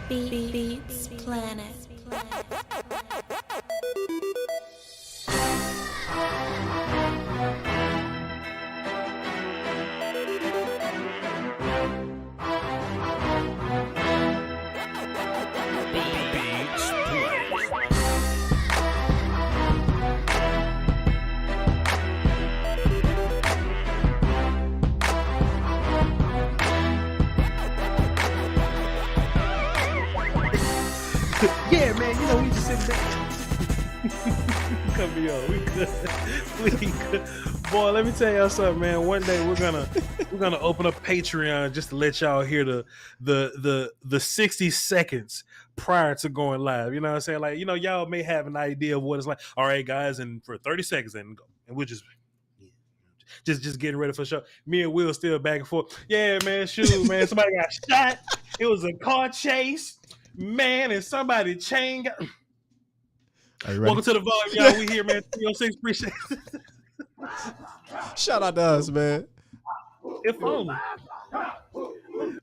Beats Planet. Yeah, man, you know, we just sit back. Come here, we good. Boy, let me tell y'all something, man. One day we're gonna open up Patreon just to let y'all hear the 60 seconds prior to going live. You know what I'm saying? Like, you know, y'all may have an idea of what it's like. All right, guys, and for 30 seconds and go. And we'll just getting ready for the show. Me and Will still back and forth. Yeah, man, shoot, man. Somebody got shot. It was a car chase. Man, and somebody chain got... Welcome to the volume, y'all. We here, man. 306, appreciate it. Shout out to us, man. If only.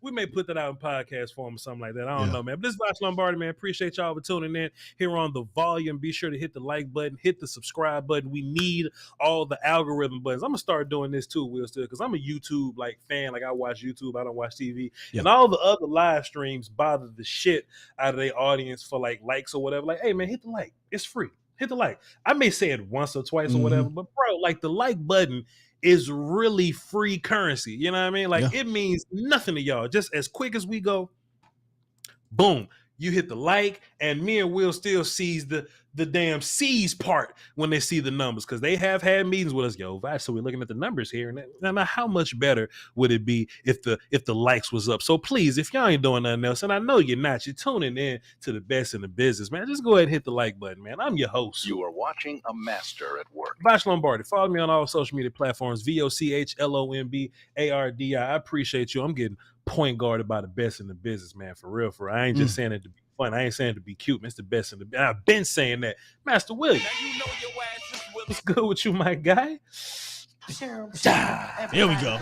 We may put that out in podcast form or something like that. I don't know, man. But this is Voch Lombardi, man. Appreciate y'all for tuning in here on the volume. Be sure to hit the like button, hit the subscribe button. We need all the algorithm buttons. I'm gonna start doing this too, Will, still, because I'm a YouTube fan. Like, I watch YouTube, I don't watch TV. And all the other live streams bother the shit out of their audience for likes or whatever. Like, hey man, hit the like. It's free. Hit the like. I may say it once or twice or whatever, but bro, like, the like button is really free currency. You know what I mean? Like, it means nothing to y'all. Just as quick as we go, boom, you hit the like, and me and Will still sees the damn C's part when they see the numbers, because they have had meetings with us. Yo, Voch, so we're looking at the numbers here, and now how much better would it be if the likes was up? So please, if y'all ain't doing nothing else, and I know you're not, you're tuning in to the best in the business, man, just go ahead and hit the like button, man. I'm your host. You are watching a master at work. Voch Lombardi. Follow me on all social media platforms. VOCHLOMBARDI. I appreciate you. I'm getting point guarded by the best in the business, man. For real. I ain't just saying it to be fun. I ain't saying it to be cute, man. It's the best in the. I've been saying that, Master William. Now you know your ass is Willie. What's good with you, my guy? Here we go.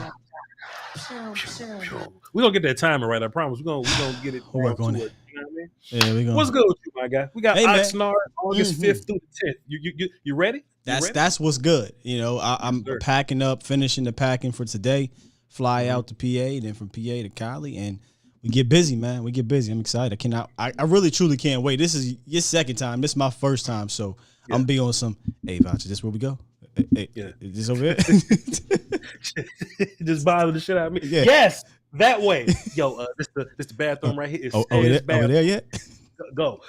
We're gonna get that timer right. I promise. We're gonna get it. Work on it. You know what I mean? Yeah, we go. What's good with you, my guy? We got Oxnard August 5th through the 10th. You ready? That's what's good. You know, I'm packing up, finishing the packing for today. Fly out to PA, then from PA to Cali, and we get busy, man. We get busy. I'm excited. I really truly can't wait. This is your second time. This is my first time, so I'm gonna be on some. Hey, Voch, this where we go? Hey, is this over here? Just bother the shit out of me. Yeah. Yes, that way. Yo, this the bathroom right here. It's over there yet? Go.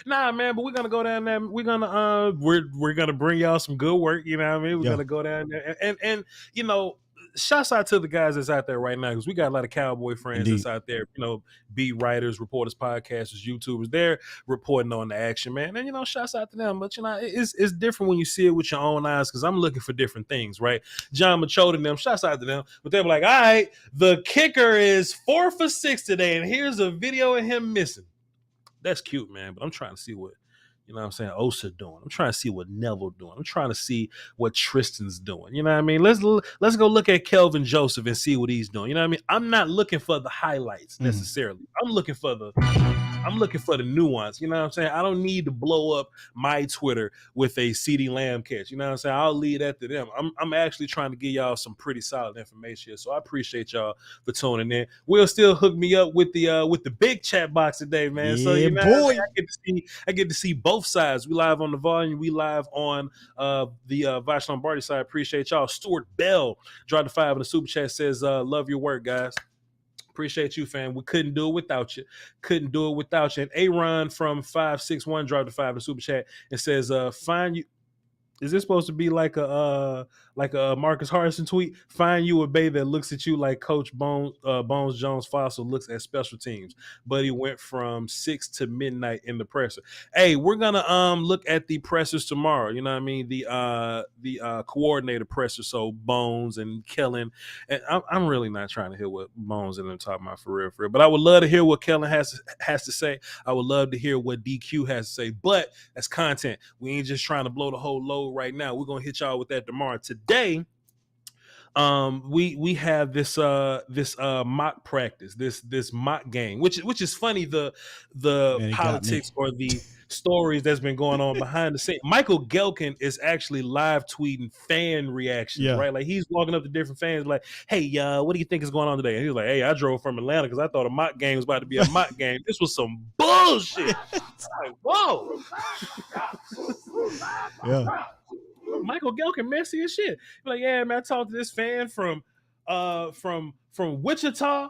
Nah, man, but we're gonna go down there. We're gonna we're gonna bring y'all some good work. You know what I mean? We're gonna go down there and you know. Shouts out to the guys that's out there right now, because we got a lot of Cowboy friends that's out there, you know, beat writers, reporters, podcasters, YouTubers. They're reporting on the action, man. And, you know, shouts out to them. But, you know, it's different when you see it with your own eyes, because I'm looking for different things, right? John Machota and them, shouts out to them. But they're like, all right, the kicker is 4 for 6 today, and here's a video of him missing. That's cute, man. But I'm trying to see what, you know what I'm saying, Osa doing. I'm trying to see what Neville doing. I'm trying to see what Tristan's doing. You know what I mean? Let's go look at Kelvin Joseph and see what he's doing. You know what I mean? I'm not looking for the highlights necessarily. I'm looking for the nuance. You know what I'm saying? I don't need to blow up my Twitter with a CeeDee Lamb catch. You know what I'm saying? I'll leave that to them. I'm actually trying to give y'all some pretty solid information here. So I appreciate y'all for tuning in. Will still hook me up with the big chat box today, man. Yeah, so you know, boy. I get to see both sides. We live on the volume. We live on the Voch Lombardi side. Appreciate y'all. Stuart Bell dropped the 5 in the super chat. Says love your work, guys. Appreciate you, fam. We couldn't do it without you. And Aaron from 561 dropped the 5 in the super chat and says find you. Is this supposed to be like a Marcus Harrison tweet? Find you a babe that looks at you like Coach Bones Jones Fossil looks at special teams, but he went from 6 to midnight in the presser. Hey, we're gonna look at the pressers tomorrow. You know what I mean? The coordinator presser. So Bones and Kellen. And I'm really not trying to hear what Bones and them talking about for real. But I would love to hear what Kellen has to say. I would love to hear what DQ has to say. But that's content. We ain't just trying to blow the whole load right now. We're gonna hit y'all with that tomorrow. Today, we have this mock practice, this mock game, which is funny, the Man, politics or the stories that's been going on behind the scenes. Michael Gelkin is actually live tweeting fan reactions, right? Like he's walking up to different fans like, hey, what do you think is going on today? And he's like, hey, I drove from Atlanta because I thought a mock game was about to be a mock game. This was some bullshit. Like, whoa. Yeah. Michael Gelkin messy as shit. Like, yeah, man, I talked to this fan from Wichita,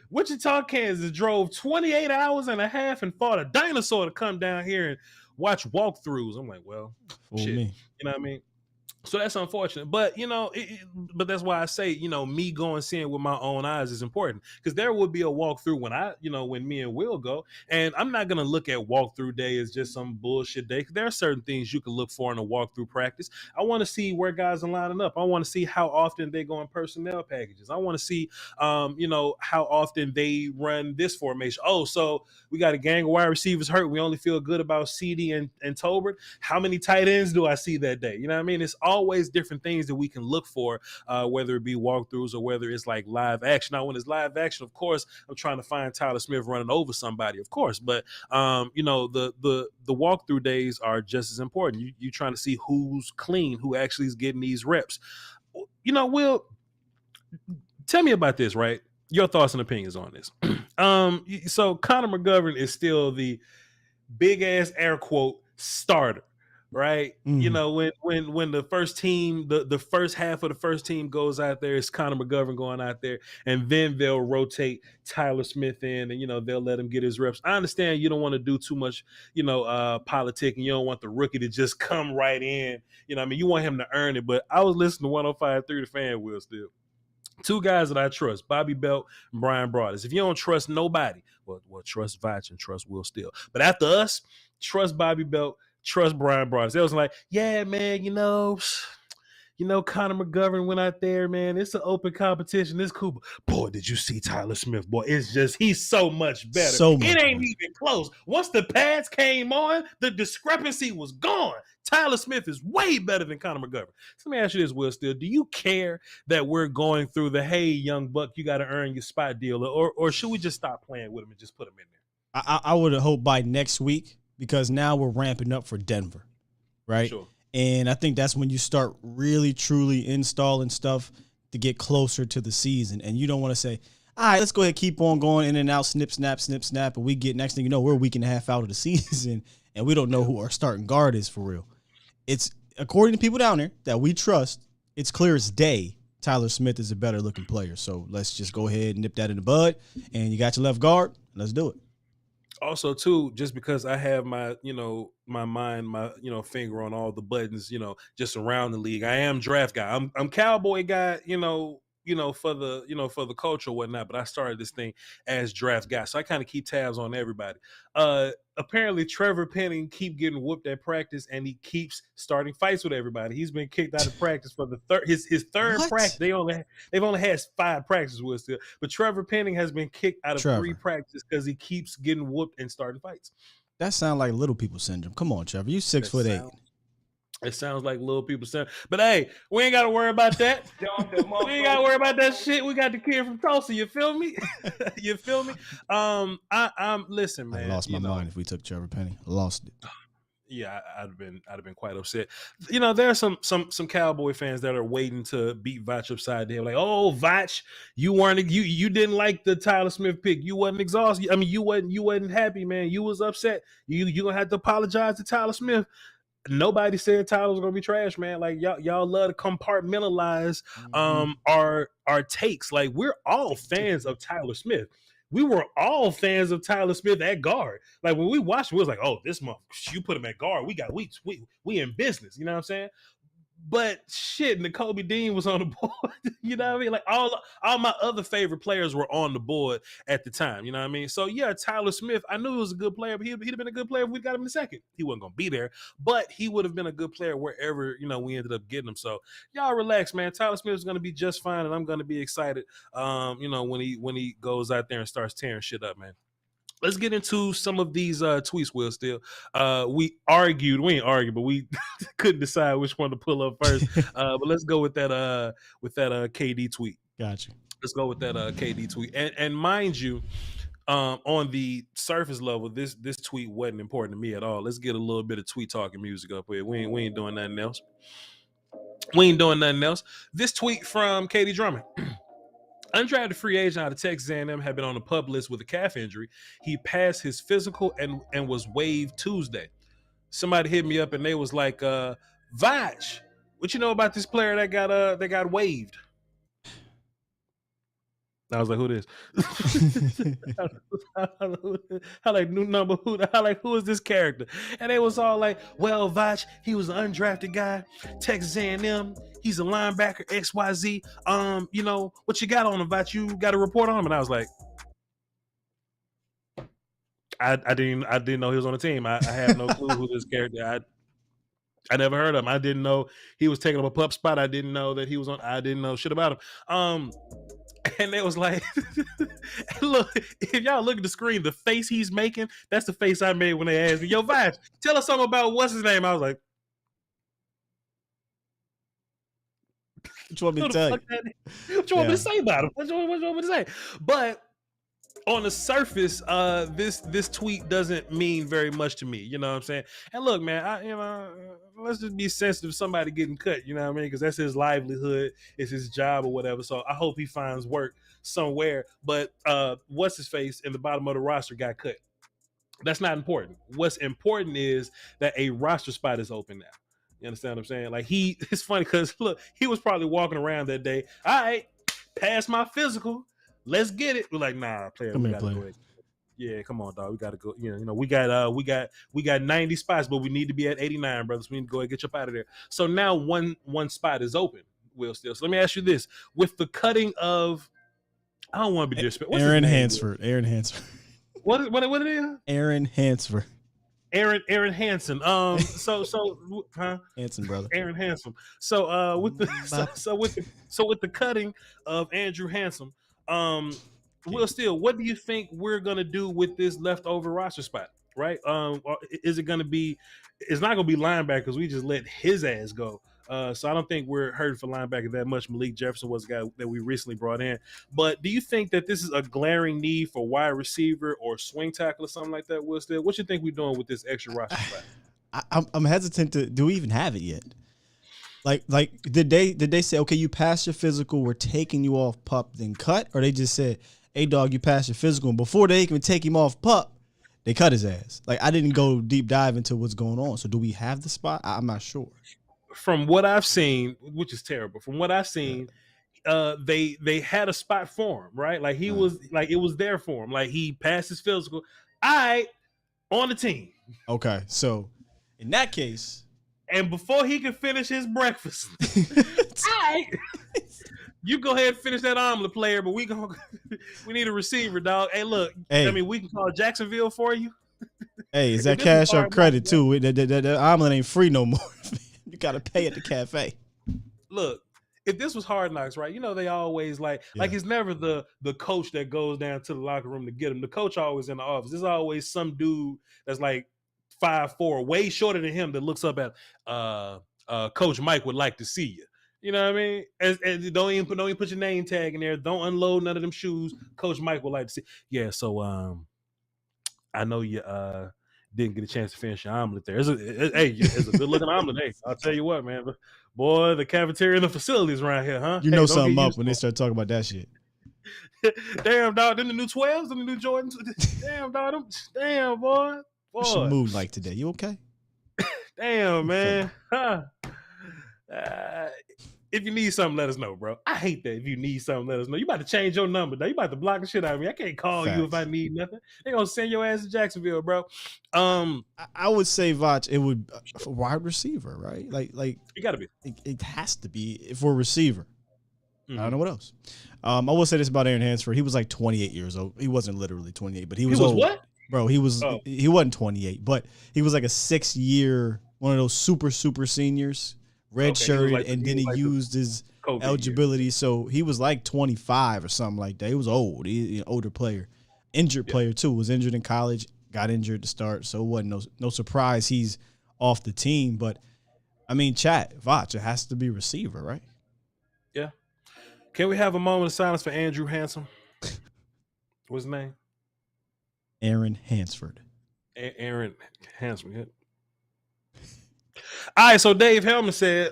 Wichita, Kansas, drove 28 hours and a half and fought a dinosaur to come down here and watch walkthroughs. I'm like, well, shit. You know what I mean? So that's unfortunate, but but that's why I say, me going seeing with my own eyes is important, because there would be a walkthrough when me and Will go, and I'm not gonna look at walkthrough day as just some bullshit day. There are certain things you can look for in a walkthrough practice. I want to see where guys are lining up. I want to see how often they go in personnel packages. I want to see, how often they run this formation. Oh, so we got a gang of wide receivers hurt. We only feel good about CD and Tolbert. How many tight ends do I see that day? You know what I mean? It's always different things that we can look for, whether it be walkthroughs or whether it's like live action. Now, when it's live action, of course, I'm trying to find Tyler Smith running over somebody, of course. But the walkthrough days are just as important. You trying to see who's clean, who actually is getting these reps. Will, tell me about this, right? Your thoughts and opinions on this. So Connor McGovern is still the big ass air quote starter, right? When the first team, the first half of the first team goes out there, it's Connor McGovern going out there, and then they'll rotate Tyler Smith in, and they'll let him get his reps. I understand you don't want to do too much, politic, and you don't want the rookie to just come right in. You want him to earn it. But I was listening to 105.3 The Fan, Will, still. Two guys that I trust, Bobby Belt and Brian Broaddus. If you don't trust nobody, well, trust Voch and trust Will Steele. But after us, trust Bobby Belt, trust Brian Broaddus. They was like, yeah, man, Connor McGovern went out there, man. It's an open competition. It's cool. Boy, did you see Tyler Smith? Boy, it's just, he's so much better. It ain't even close. Once the pads came on, the discrepancy was gone. Tyler Smith is way better than Connor McGovern. So let me ask you this, Will Steele. Do you care that we're going through the, hey, young buck, you got to earn your spot deal? Or should we just stop playing with him and just put him in there? I would have hoped by next week, because now we're ramping up for Denver, right? Sure. And I think that's when you start really, truly installing stuff to get closer to the season. And you don't want to say, all right, let's go ahead, keep on going in and out, snip, snap, and we get, next thing you know, we're a week and a half out of the season, and we don't know who our starting guard is for real. It's, according to people down there that we trust, it's clear as day Tyler Smith is a better looking player. So let's just go ahead and nip that in the bud. And you got your left guard. Let's do it. Also, too, just because I have my, my mind, my, finger on all the buttons, just around the league. I am draft guy. I'm Cowboy guy, for the culture or whatnot. But I started this thing as draft guy, so I kind of keep tabs on everybody. Apparently, Trevor Penning keep getting whooped at practice, and he keeps starting fights with everybody. He's been kicked out of practice for the his third practice. They've only had 5 practices with still, but Trevor Penning has been kicked out of 3 practices because he keeps getting whooped and starting fights. That sounds like little people syndrome. Come on, Trevor, you 6'8". It sounds like little people saying, but hey, we ain't got to worry about that. We ain't got to worry about that shit. We got the kid from Tulsa. You feel me? You feel me? I'm listen, man. I lost my mind if we took Trevor Penning. I lost it. Yeah, I'd have been quite upset. There are some Cowboy fans that are waiting to beat Voch upside the head. Like, oh, Voch, you didn't like the Tyler Smith pick. You wasn't exhausted. I mean, you wasn't happy, man. You was upset. You gonna have to apologize to Tyler Smith. Nobody said Tyler was gonna be trash, man. Like y'all love to compartmentalize our takes. Like, we're all fans of Tyler Smith. We were all fans of Tyler Smith at guard. Like, when we watched him, we was like, oh, this month you put him at guard. We in business. You know what I'm saying? But shit, Nakobe Dean was on the board. You know what I mean? Like, all my other favorite players were on the board at the time. You know what I mean? So yeah, Tyler Smith, I knew he was a good player, but he'd have been a good player if we got him in the second. He wasn't gonna be there, but he would have been a good player wherever, we ended up getting him. So y'all relax, man. Tyler Smith is gonna be just fine, and I'm gonna be excited when he goes out there and starts tearing shit up, man. let's get into some of these tweets. Will Steele. We ain't argued, but we couldn't decide which one to pull up first. But let's go with that KD tweet. Gotcha. Let's go with that KD tweet. And mind you, on the surface level, this tweet wasn't important to me at all. Let's get a little bit of tweet talking music up here. We ain't doing nothing else. This tweet from Katie Drummond. Undrafted free agent out of Texas A&M had been on the PUP list with a calf injury. He passed his physical and was waived Tuesday. Somebody hit me up and they was like, Voch, what you know about this player that got waived? I was like, who this? I like new number. Who is this character? And they was all like, well, Voch, he was an undrafted guy, Texas A&M. He's a linebacker, XYZ. You know, what you got on him, Voch? You got a report on him? And I was like, I didn't know he was on the team. I have no clue who this character. I never heard of him. I didn't know he was taking up a PUP spot. I didn't know that he was on. I didn't know shit about him. And they was like, look, if y'all look at the screen, the face he's making, that's the face I made when they asked me, yo, Voch, tell us something about what's his name. I was like, what you want me to tell you? What you want me to say about him? What you want me to say? But on the surface, this tweet doesn't mean very much to me. You know what I'm saying? And look, man, let's just be sensitive to somebody getting cut. You know what I mean? Because that's his livelihood, it's his job or whatever. So I hope he finds work somewhere. But what's his face in the bottom of the roster got cut. That's not important. What's important is that a roster spot is open now. You understand what I'm saying? Like it's funny because look, he was probably walking around that day. All right, pass my physical. Let's get it. We're like, nah, player. Come we here, gotta player. go ahead. Yeah, come on, dog. We gotta go. You know, we got 90 spots, but we need to be at 89, brothers. We need to go ahead and get you up out of there. So now one spot is open. Will Steele. So let me ask you this: with the cutting of, I don't want to be disrespectful. Aaron Hansford. Aaron Hansford. What it is? Aaron Hansford. Aaron Hansen. Huh? Hansen, brother. Aaron Hansen. So with the cutting of Andrew Hansen, Will Steele, what do you think we're gonna do with this leftover roster spot? Right? Is it gonna be? It's not gonna be linebacker because we just let his ass go. So I don't think we're hurting for linebacker that much. Malik Jefferson was a guy that we recently brought in. But do you think that this is a glaring need for wide receiver or swing tackle or something like that, Will Steele? What you think we're doing with this extra roster spot? I'm hesitant to. Do we even have it yet? Like did they say, okay, you passed your physical, we're taking you off PUP, then cut? Or they just said, hey, dog, you passed your physical, and before they even take him off PUP, they cut his ass. Like, I didn't go deep dive into what's going on. So do we have the spot? I'm not sure. From what I've seen, which is terrible, from what I've seen, they had a spot for him, right? Like he was like it was there for him. Like he passed his physical. All right, on the team. Okay, so in that case, and before he could finish his breakfast, all right, you go ahead and finish that omelet, player. But we need a receiver, dog. Hey, look, I mean, we can call Jacksonville for you. Hey, is that Cashapp credit too? The omelet ain't free no more. You got to pay at the cafe. Look, if this was Hard Knocks, right? You know, they always like it's never the coach that goes down to the locker room to get him. The coach always in the office. There's always some dude that's like 5'4", way shorter than him that looks up at Coach Mike would like to see you. You know what I mean? And don't even put your name tag in there. Don't unload none of them shoes. Coach Mike would like to see. Yeah, so I know you didn't get a chance to finish your omelet there. It's a good looking omelet. Hey, I'll tell you what, man. Boy, the cafeteria and the facilities around here, huh? You know something up when they start talking about that shit. Damn, dog. Them the new 12s, them the new Jordans. Damn, dog. Damn, boy. What's your mood like today? You okay? Damn, man. Huh. If you need something, let us know, bro. I hate that. If you need something, let us know. You about to change your number, though. You about to block the shit out of me. I can't call you if I need nothing. They gonna send your ass to Jacksonville, bro. I would say, Voch, it would wide receiver, right? Like it gotta be. It has to be if we're a receiver. I don't know what else. I will say this about Aaron Hansford. He was like 28 years old. He wasn't literally 28, but he was old. What? Bro, he wasn't 28, but he was like a 6-year, one of those super seniors. Redshirted, like, and then he used his eligibility. So he was like 25 or something like that. He was old. He an older player. injured player too. Was injured in college, got injured to start, so it wasn't no surprise he's off the team. But I mean, Voch, it has to be receiver, right? Yeah. Can we have a moment of silence for Andrew Handsome? What's his name? Aaron Hansford. Aaron Handsome. Yeah. All right, so Dave Hellman said,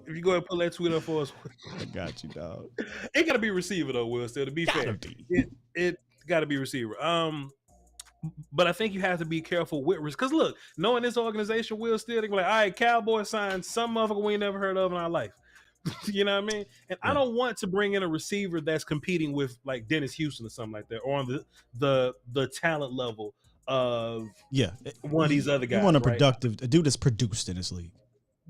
if you go ahead and pull that tweet up for us. I got you, dog. It got to be receiver, though, Will, still, to be fair. It got to be receiver. But I think you have to be careful with risk. Because, look, knowing this organization, Will, still, they're like, all right, Cowboys signed some motherfucker we ain't never heard of in our life. You know what I mean? And I don't want to bring in a receiver that's competing with, like, Dennis Houston or something like that, or on the talent level of one of these other guys. You want a dude that's produced in this league.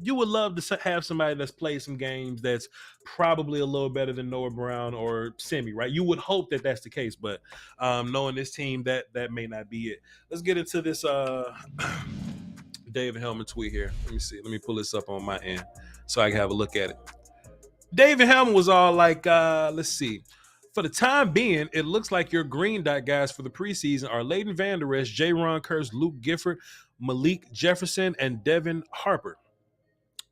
You would love to have somebody that's played some games that's probably a little better than Noah Brown or Semi, right? You would hope that that's the case, but knowing this team, that may not be it. Let's get into this David Hellman tweet here. Let me see. Let me pull this up on my end so I can have a look at it. David Hellman was all like, let's see. For the time being, it looks like your green dot guys for the preseason are Leighton Vander Esch, J-Ron Kearse, Luke Gifford, Malik Jefferson, and Devin Harper.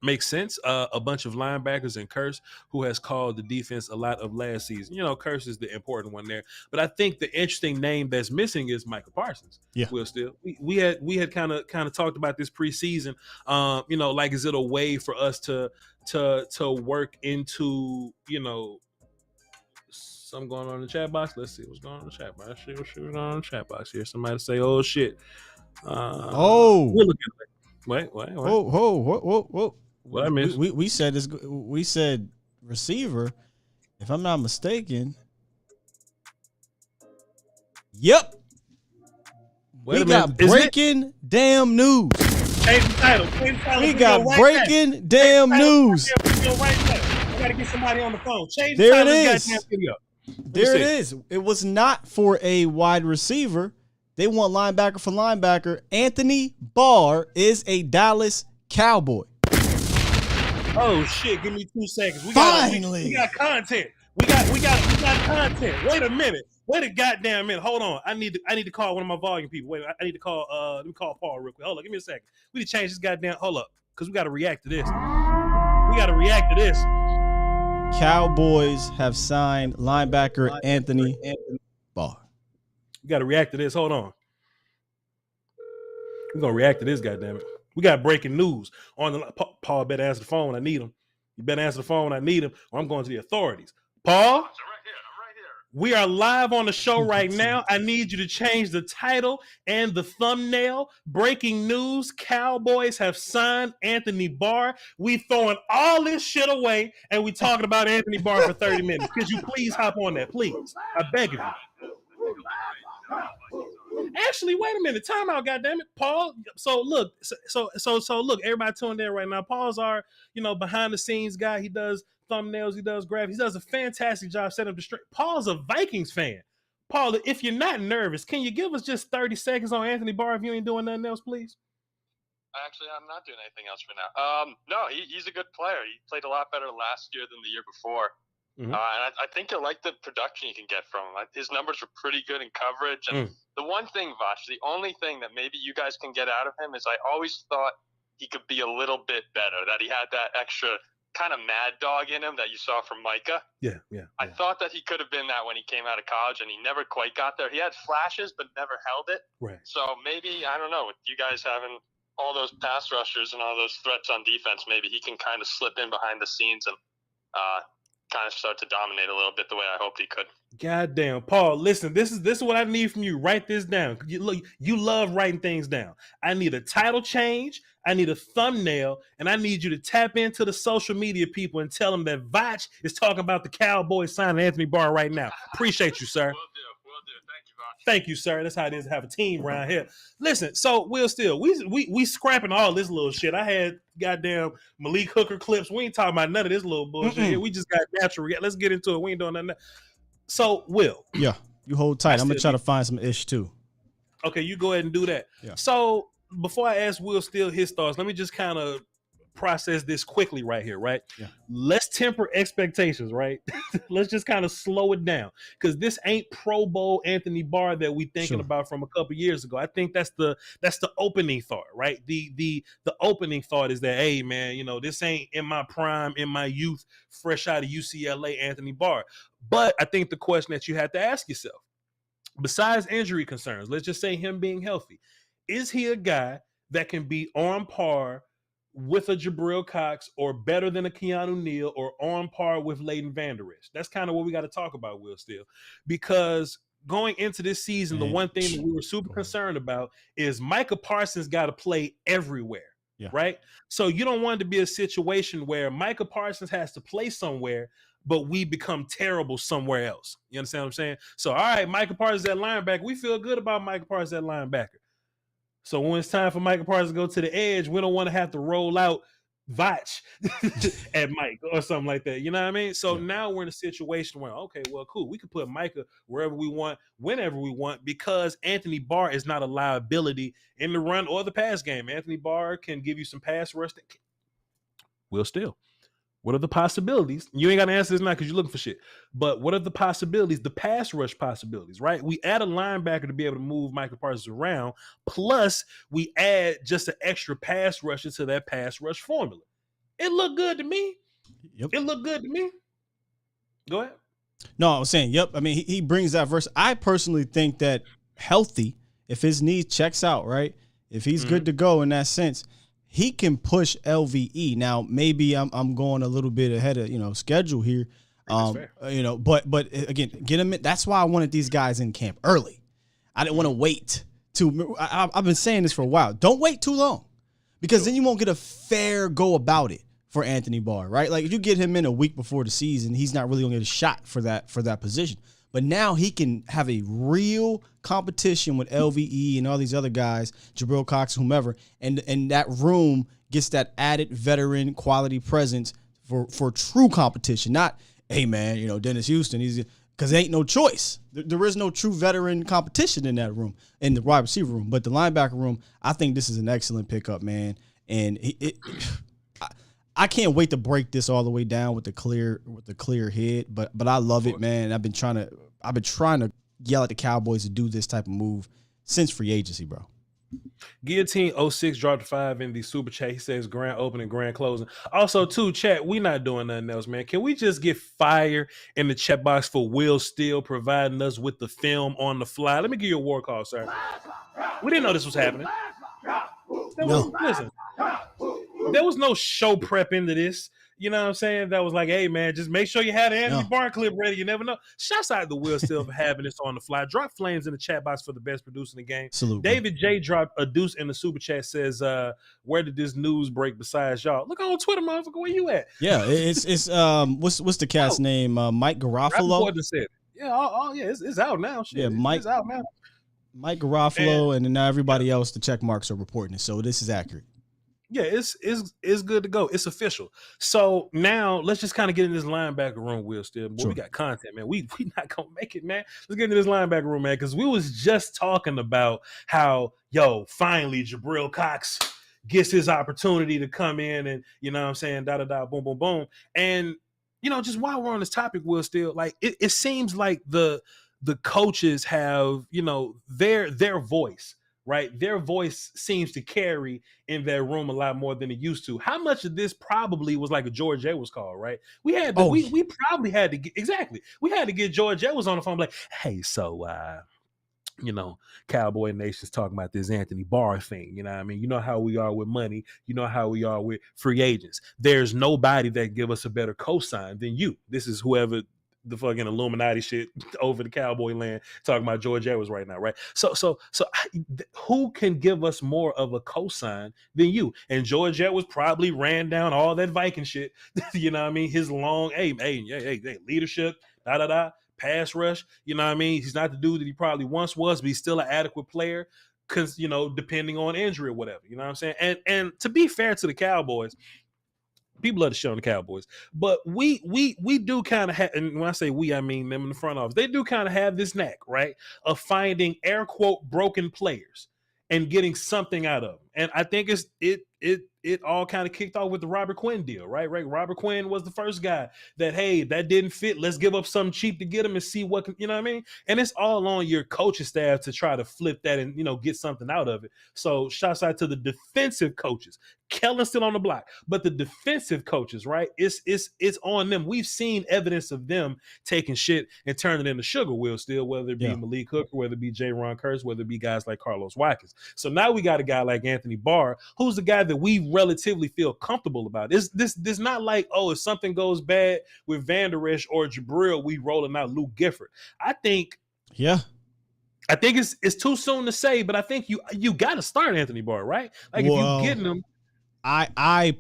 Makes sense. A bunch of linebackers and Kearse, who has called the defense a lot of last season. You know, Kearse is the important one there. But I think the interesting name that's missing is Micah Parsons. Yeah, Will still. We had kind of talked about this preseason. You know, like, is it a way for us to work into, you know, something going on in the chat box? Let's see what's going on in the chat box. What's going on in the chat box here? Somebody say, "Oh shit!" We'll look at it. Wait. Whoa. What I missed? We said this. We said receiver. If I'm not mistaken. Yep. We got breaking damn news. Change the title. We got breaking damn news. I gotta get somebody on the phone. Change the title. There it is. There it is. It was not for a wide receiver. They want linebacker for linebacker. Anthony Barr is a Dallas Cowboy. Oh shit! Give me 2 seconds. We got content. We got content. Wait a minute. Wait a goddamn minute. Hold on. I need to call one of my volume people. Wait. I need to call. Let me call Paul real quick. Hold on. Give me a second. We need to change this goddamn. Hold up, because we got to react to this. Cowboys have signed linebacker Anthony Barr. We got to react to this. Hold on. We're going to react to this, goddammit. We got breaking news. Paul better answer the phone when I need him. You better answer the phone when I need him, or I'm going to the authorities. Paul? I'm right here. We are live on the show right now. I need you to change the title and the thumbnail. Breaking news. Cowboys have signed Anthony Barr. We throwing all this shit away, and we talking about Anthony Barr for 30 minutes. Could you please hop on that, please? I beg of you. Actually, wait a minute. Time out, goddammit. Paul. So look, look, everybody tuned in right now. Paul's our, behind the scenes guy. He does thumbnails, he does graphics, he does a fantastic job setting up the straight. Paul's a Vikings fan. Paul, if you're not nervous, can you give us just 30 seconds on Anthony Barr if you ain't doing nothing else, please? Actually, I'm not doing anything else for now. No, he's a good player. He played a lot better last year than the year before. Mm-hmm. And I think you'll like the production you can get from him. His numbers were pretty good in coverage. And the one thing, Voch, the only thing that maybe you guys can get out of him is I always thought he could be a little bit better, that he had that extra kind of mad dog in him that you saw from Micah. Yeah. I thought that he could have been that when he came out of college, and he never quite got there. He had flashes, but never held it. Right. So maybe, I don't know, with you guys having all those pass rushers and all those threats on defense, maybe he can kind of slip in behind the scenes and kind of start to dominate a little bit the way I hoped he could. Goddamn, Paul, listen, this is what I need from you. Write this down. You love writing things down. I need a title change, I need a thumbnail, and I need you to tap into the social media people and tell them that Voch is talking about the Cowboys signing Anthony Barr right now. Appreciate you, sir. Will do. Thank you, Voch. Thank you, sir. That's how it is to have a team around here. Listen, so Will Steele, we scrapping all this little shit. I had goddamn Malik Hooker clips. We ain't talking about none of this little bullshit here. We just got natural. Let's get into it. We ain't doing nothing. So, Will. Yeah, you hold tight. I'm going to try to find some ish, too. Okay, you go ahead and do that. Yeah. So, before I ask Will Steele his thoughts, let me just kind of process this quickly right here, right? Yeah. Let's temper expectations, right? Let's just kind of slow it down, because this ain't Pro Bowl Anthony Barr that we thinking about from a couple years ago. I think that's the opening thought, right? The opening thought is that, hey man, you know, this ain't in my prime, in my youth, fresh out of UCLA Anthony Barr. But I think the question that you have to ask yourself, besides injury concerns, let's just say him being healthy, is he a guy that can be on par with a Jabril Cox, or better than a Keanu Neal, or on par with Leighton Vander Esch? That's kind of what we got to talk about, Will Steele, because going into this season, the one thing that we were super concerned about is Micah Parsons got to play everywhere, right? So you don't want it to be a situation where Micah Parsons has to play somewhere, but we become terrible somewhere else. You understand what I'm saying? So, all right, Micah Parsons at linebacker. We feel good about Micah Parsons at linebacker. So when it's time for Micah Parsons to go to the edge, we don't want to have to roll out Voch at Mike or something like that. You know what I mean? So now we're in a situation where, okay, well, cool. We can put Micah wherever we want, whenever we want, because Anthony Barr is not a liability in the run or the pass game. Anthony Barr can give you some pass rush. Will Steele. What are the possibilities? You ain't got to answer this now because you're looking for shit. But what are the possibilities, the pass rush possibilities, right? We add a linebacker to be able to move Micah Parsons around. Plus, we add just an extra pass rusher to that pass rush formula. It looked good to me. Yep. It looked good to me. Go ahead. No, I was saying, yep. I mean, he brings that verse. I personally think that healthy, if his knee checks out, right? If he's good to go in that sense, he can push LVE. Now, maybe I'm going a little bit ahead of schedule here, but again, get him in. That's why I wanted these guys in camp early. I didn't want to wait I've been saying this for a while. Don't wait too long, because then you won't get a fair go about it for Anthony Barr, right? Like if you get him in a week before the season, he's not really gonna get a shot for that position. But now he can have a real competition with LVE and all these other guys, Jabril Cox, whomever, and that room gets that added veteran quality presence for true competition. Not, hey man, Dennis Houston, because there ain't no choice. There is no true veteran competition in that room, in the wide receiver room. But the linebacker room, I think this is an excellent pickup, man. And I can't wait to break this all the way down with the clear head, but I love it, man. I've been trying to yell at the Cowboys to do this type of move since free agency, bro. Guillotine 06 dropped 5 in the super chat. He says grand opening, grand closing. Also, too, chat, we not doing nothing else, man. Can we just get fire in the chat box for Will Steele providing us with the film on the fly? Let me give you a war call, sir. We didn't know this was happening. Listen, there was no show prep into this. You know what I'm saying? That was like, hey, man, just make sure you have the Anthony Barr clip ready. You never know. Shouts out to Will Steele for having this on the fly. Drop flames in the chat box for the best producer in the game. Salute, David J dropped a deuce in the super chat, says, where did this news break besides y'all? Look on Twitter, motherfucker. Where you at? Yeah, it's what's the cat's name? Mike Garofalo. Yeah, it's out now. Shit. Yeah, Mike. It's out now. Mike Garofalo, and then now everybody else, the check marks are reporting it. So this is accurate. Yeah, it's good to go. It's official. So now let's just kind of get in this linebacker room, Will Steele. Boy, we got content, man. We not gonna make it, man. Let's get into this linebacker room, man, because we was just talking about how, finally Jabril Cox gets his opportunity to come in and, you know what I'm saying, boom, boom, boom. And, just while we're on this topic, Will Steele, like it seems like the coaches have, their voice. Right, their voice seems to carry in that room a lot more than it used to. How much of this probably was like a George Edwards call, right? We had to, we probably had to get We had to get George Edwards on the phone, like, hey, so Cowboy Nation's talking about this Anthony Barr thing. You know what I mean? You know how we are with money. You know how we are with free agents. There's nobody that give us a better cosign than you. This is whoever the fucking Illuminati shit over the Cowboy land talking about George Edwards right now, right? So who can give us more of a cosign than you? And George Edwards probably ran down all that Viking shit. You know what I mean? His long, hey, leadership, pass rush. You know what I mean? He's not the dude that he probably once was, but he's still an adequate player. Because depending on injury or whatever. You know what I'm saying? And to be fair to the Cowboys, people love to shit on the Cowboys, but we do kind of have, and when I say we, I mean them in the front office. They do kind of have this knack, right, of finding air quote broken players and getting something out of them. And I think it all kind of kicked off with the Robert Quinn deal, right? Robert Quinn was the first guy that, hey, that didn't fit. Let's give up something cheap to get him and see what can, you know what I mean? And it's all on your coaching staff to try to flip that and, get something out of it. So shouts out to the defensive coaches. Kellen's still on the block, but the defensive coaches, right? It's on them. We've seen evidence of them taking shit and turning it into sugar wheel still, whether it be Malik Hooker, whether it be J-Ron Kurtz, whether it be guys like Carlos Watkins. So now we got a guy like Anthony Barr, who's the guy that we relatively feel comfortable about. This not like, oh, if something goes bad with Van Der Esch or Jabril, we rolling out Luke Gifford. I think it's too soon to say, but I think you got to start Anthony Barr, right? Like, if you getting him. I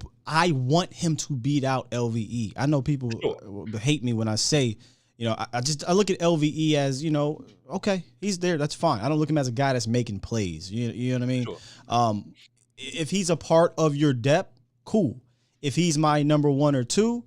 want him to beat out LVE. I know people hate me when I say, I look at LVE as, okay, he's there. That's fine. I don't look at him as a guy that's making plays. You know what I mean? Sure. If he's a part of your depth, cool. If he's my number 1 or 2,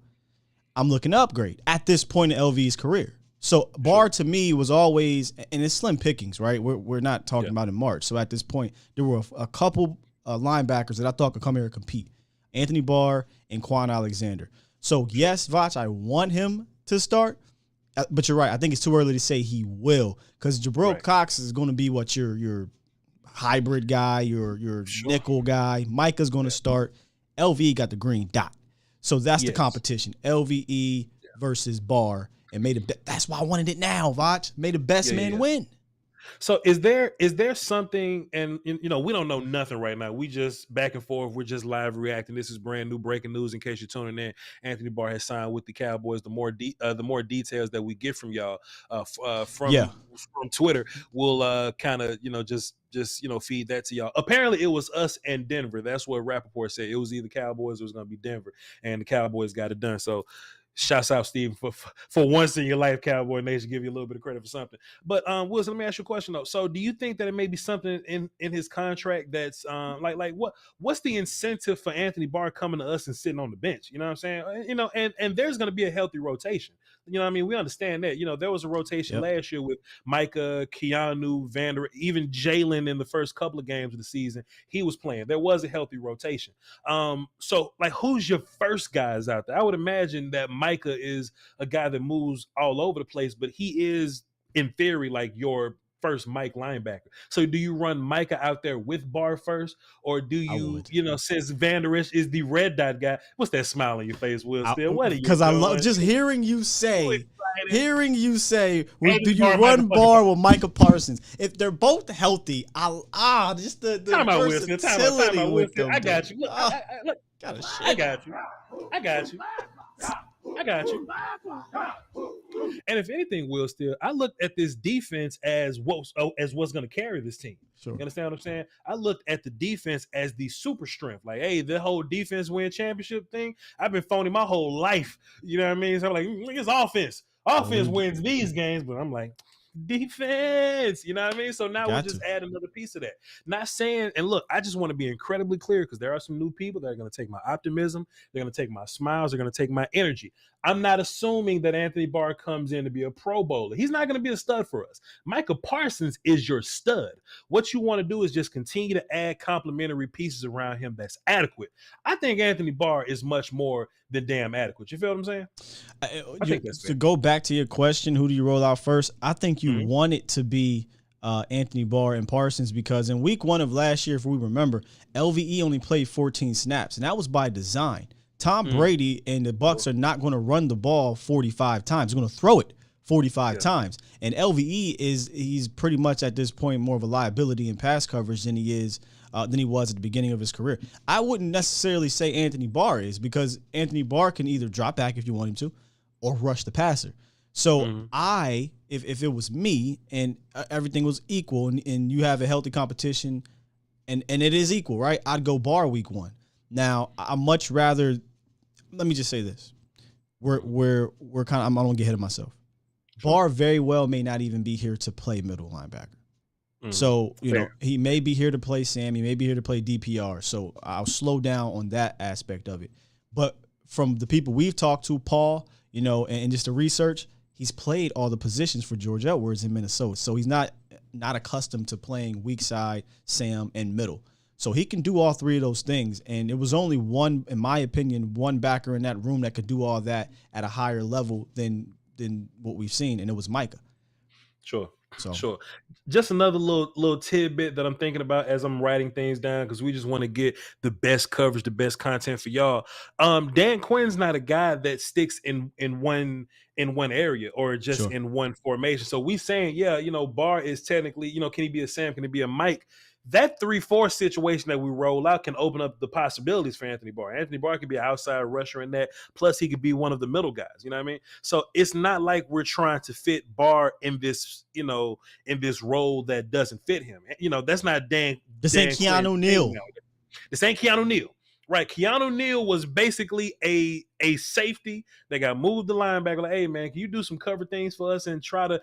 I'm looking to upgrade at this point in LVE's career. So Barr to me was always, and it's slim pickings, right? We're not talking about in March. So at this point, there were a couple linebackers that I thought could come here and compete. Anthony Barr and Quan Alexander. So, yes, Voch, I want him to start, but you're right. I think it's too early to say he will, because Jabril Cox is going to be what your hybrid guy, your nickel guy. Micah's going to start. LVE got the green dot. So that's the competition. LVE versus Barr. And that's why I wanted it now, Voch. May the best man win. So is there something, and we don't know nothing right now. We just back and forth. We're just live reacting. This is brand new breaking news. In case you're tuning in, Anthony Barr has signed with the Cowboys. The more details that we get from y'all from Twitter, we'll kind of just feed that to y'all. Apparently, it was us and Denver. That's what Rappaport said. It was either Cowboys or it was going to be Denver, and the Cowboys got it done. So. Shouts out, Steve, for once in your life, Cowboy Nation, give you a little bit of credit for something. But Wilson, let me ask you a question though. So, do you think that it may be something in his contract that's what's the incentive for Anthony Barr coming to us and sitting on the bench? You know what I'm saying? And there's going to be a healthy rotation. You know what I mean? We understand that. There was a rotation last year with Micah, Keanu, Vander, even Jalen in the first couple of games of the season. He was playing. There was a healthy rotation. So who's your first guys out there? I would imagine that Micah is a guy that moves all over the place, but he is, in theory, like your first Mike linebacker. So do you run Micah out there with Barr first, or do you, since Van Der Esch is the red dot guy? What's that smile on your face, Will? Still, what are you? Because I love just hearing you say. Do you run Barr with Micah Parsons? If they're both healthy, just the versatility with them. I got you. Look, I got you. And if anything, Will, still, I looked at this defense as what's going to carry this team. Sure. You understand what I'm saying? I looked at the defense as the super strength. Like, hey, the whole defense win championship thing, I've been phony my whole life. You know what I mean? So I'm like, it's offense. Offense wins these games, but I'm like, defense, you know what I mean? So now we'll just add another piece of that. Not saying, and look, I just want to be incredibly clear, because there are some new people that are going to take my optimism, they're going to take my smiles, they're going to take my energy. I'm not assuming that Anthony Barr comes in to be a Pro Bowler. He's not going to be a stud for us. Micah Parsons is your stud. What you want to do is just continue to add complementary pieces around him that's adequate. I think Anthony Barr is much more than damn adequate. You feel what I'm saying? I think that's fair. To go back to your question, who do you roll out first? I think you want it to be Anthony Barr and Parsons, because in week 1 of last year, if we remember, LVE only played 14 snaps, and that was by design. Tom Brady and the Bucs are not going to run the ball 45 times. They're going to throw it 45 times. And LVE he's pretty much at this point more of a liability in pass coverage than he was at the beginning of his career. I wouldn't necessarily say Anthony Barr is, because Anthony Barr can either drop back if you want him to, or rush the passer. So if it was me and everything was equal and you have a healthy competition and it is equal, right? I'd go Barr week 1. Now, I much rather. Let me just say this: we're kind of. I'm gonna get ahead of myself. Barr very well may not even be here to play middle linebacker. So he may be here to play Sam. He may be here to play DPR. So I'll slow down on that aspect of it. But from the people we've talked to, Paul, and just the research, he's played all the positions for George Edwards in Minnesota. So he's not accustomed to playing weak side, Sam, and middle. So he can do all three of those things. And it was only one, in my opinion, one backer in that room that could do all that at a higher level than what we've seen, and it was Micah. Sure. So sure. Just another little tidbit that I'm thinking about as I'm writing things down, because we just want to get the best coverage, the best content for y'all. Dan Quinn's not a guy that sticks in one area or just in one formation. So we saying, yeah, Barr is technically, can he be a Sam? Can he be a Mike? That 3-4 situation that we roll out can open up the possibilities for Anthony Barr. Anthony Barr could be an outside rusher in that. Plus, he could be one of the middle guys. You know what I mean? So it's not like we're trying to fit Barr in this, in this role that doesn't fit him. That's not Dan. This ain't Keanu Neal. This ain't Keanu Neal. Right. Keanu Neal was basically a safety that got moved to linebacker. Like, hey man, can you do some cover things for us and try to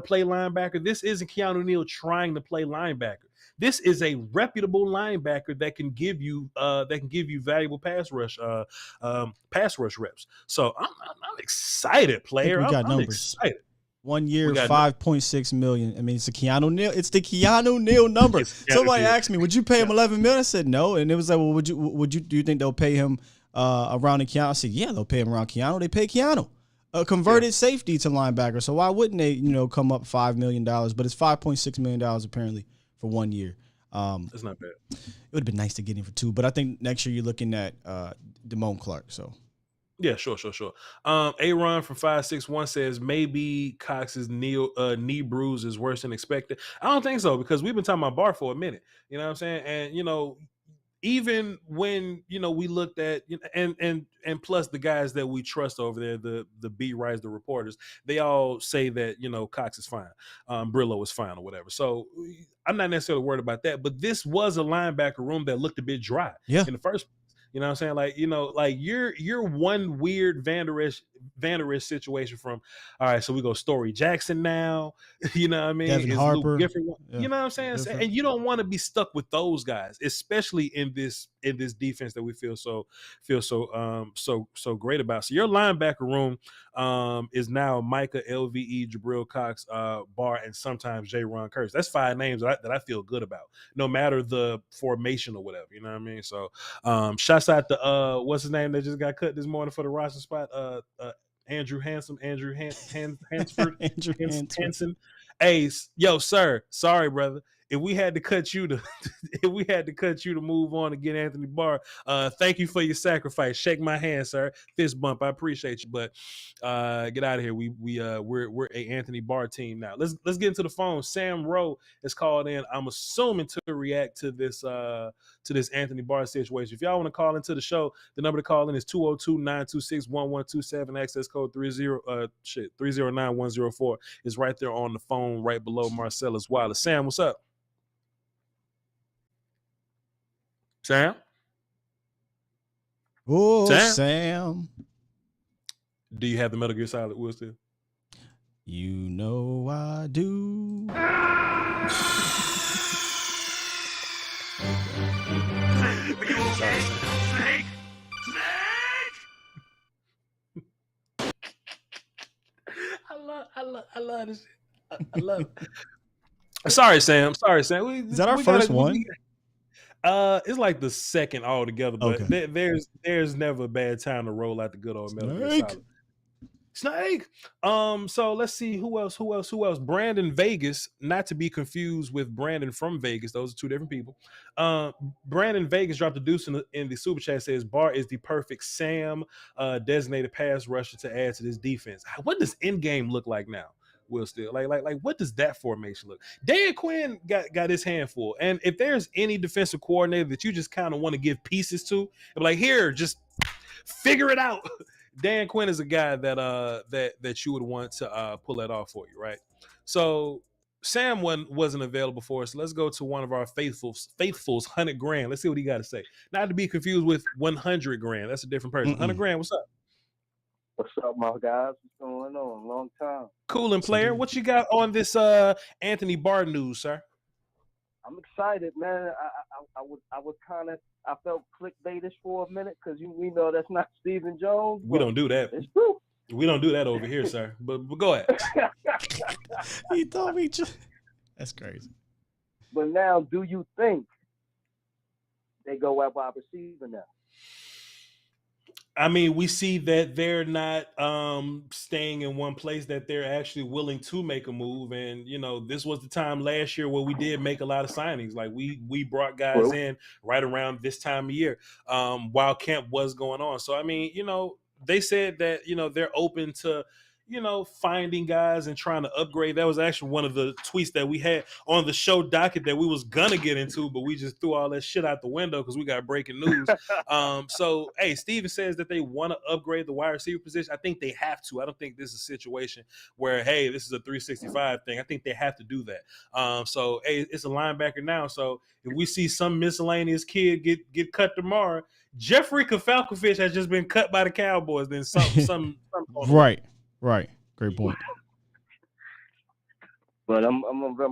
play linebacker? This isn't Keanu Neal trying to play linebacker. This is a reputable linebacker that can give you valuable pass rush reps. So I'm excited, player. I'm excited. 1 year, $5.6 million. I mean, it's a Keanu Neal. It's the Keanu Neal number. Somebody asked me, "Would you pay him $11 million?" I said no, and it was like, "Well, do you think they'll pay him around the Keanu?" I said, "Yeah, they'll pay him around Keanu. They pay Keanu, a converted safety to linebacker. So why wouldn't they, come up $5 million? But it's $5.6 million apparently for 1 year. That's not bad. It would have been nice to get him for 2, but I think next year you're looking at Damone Clark. So. Yeah, sure. Aaron from 561 says maybe Cox's knee bruise is worse than expected. I don't think so, because we've been talking about Barr for a minute. You know what I'm saying? And even when we looked at and plus the guys that we trust over there, the beat writers, the reporters, they all say that Cox is fine, Brillo is fine or whatever. So I'm not necessarily worried about that. But this was a linebacker room that looked a bit dry in the first place. You know what I'm saying? Like you're one weird Van Der Esch situation from, all right, so we go Story Jackson now. You know what I mean? Devin Harper. You know what I'm saying? Different. And you don't want to be stuck with those guys, especially in this defense that we feel so great about. So your linebacker room is now Micah, LVE, Jabril Cox, Barr, and sometimes J. Ron Curtis. That's 5 names that I feel good about, no matter the formation or whatever. You know what I mean? So shouts out to what's his name that just got cut this morning for the roster spot? Andrew Hansford. Hanson. Hey, yo, sir. Sorry, brother. If we had to cut you to move on and get Anthony Barr, thank you for your sacrifice. Shake my hand, sir. Fist bump. I appreciate you, but get out of here. We're a Anthony Barr team now. Let's get into the phone. Sam Rowe is called in. I'm assuming to react to this Anthony Barr situation. If y'all want to call into the show, the number to call in is 202-926-1127. Access code 309104 is right there on the phone, right below Marcella's wireless. Sam, what's up? Sam? Oh, Sam. Do you have the Metal Gear Solid Will still? You know I do. I love this. I love it. Sorry, Sam. Is that our first one? It's like the second altogether, but there's never a bad time to roll out the good old Metal Gear Solid. Snake. So let's see who else. Brandon Vegas, not to be confused with Brandon from Vegas. Those are two different people. Brandon Vegas dropped a deuce in the super chat. Says Barr is the perfect Sam designated pass rusher to add to this defense. What does endgame look like now? Will still like what does that formation look? Dan Quinn got his hand full, and if there's any defensive coordinator that you just kind of want to give pieces to, like here, just figure it out. Dan Quinn is a guy that you would want to pull that off for you, right? So Sam wasn't available for us. So let's go to one of our faithfuls, $100,000. Let's see what he got to say. Not to be confused with $100,000. That's a different person. $100,000. What's up? What's up, my guys? What's going on? Long time. Cool and player. What you got on this Anthony Barr news, sir? I'm excited, man. I felt clickbaitish for a minute because we know that's not Stephen Jones. We don't do that. It's true. We don't do that over here, sir. But go ahead. He told me. That's crazy. But now, do you think they go at wide receiver now? I mean, we see that they're not staying in one place, that they're actually willing to make a move. And, this was the time last year where we did make a lot of signings. Like we brought guys in right around this time of year while camp was going on. So, I mean, they said that, they're open to, finding guys and trying to upgrade. That was actually one of the tweets that we had on the show docket that we was gonna get into, but we just threw all that shit out the window because we got breaking news. So, hey, Steven says that they want to upgrade the wide receiver position. I think they have to. I don't think this is a situation where, hey, this is a 365 thing. I think they have to do that. So, hey, it's a linebacker now. So, if we see some miscellaneous kid get cut tomorrow, Jeffrey Kafalkovich has just been cut by the Cowboys. Then some Right. Great point. But I'm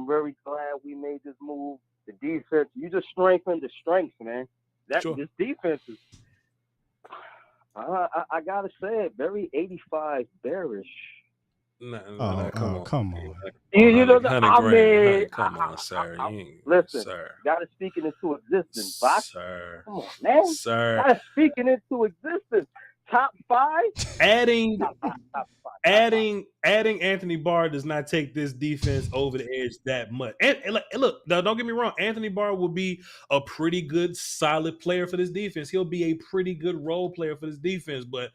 very glad we made this move. The defense, you just strengthened the strengths, man. This defense is, I gotta say it, very 85 bearish. No, come on. Come on, sir. Listen, sir. Gotta speak it into existence, Voch. Sir. Come on, man. Sir. Gotta speak it into existence. Top 5? Adding Anthony Barr does not take this defense over the edge that much. And look, now, don't get me wrong. Anthony Barr will be a pretty good, solid player for this defense. He'll be a pretty good role player for this defense. But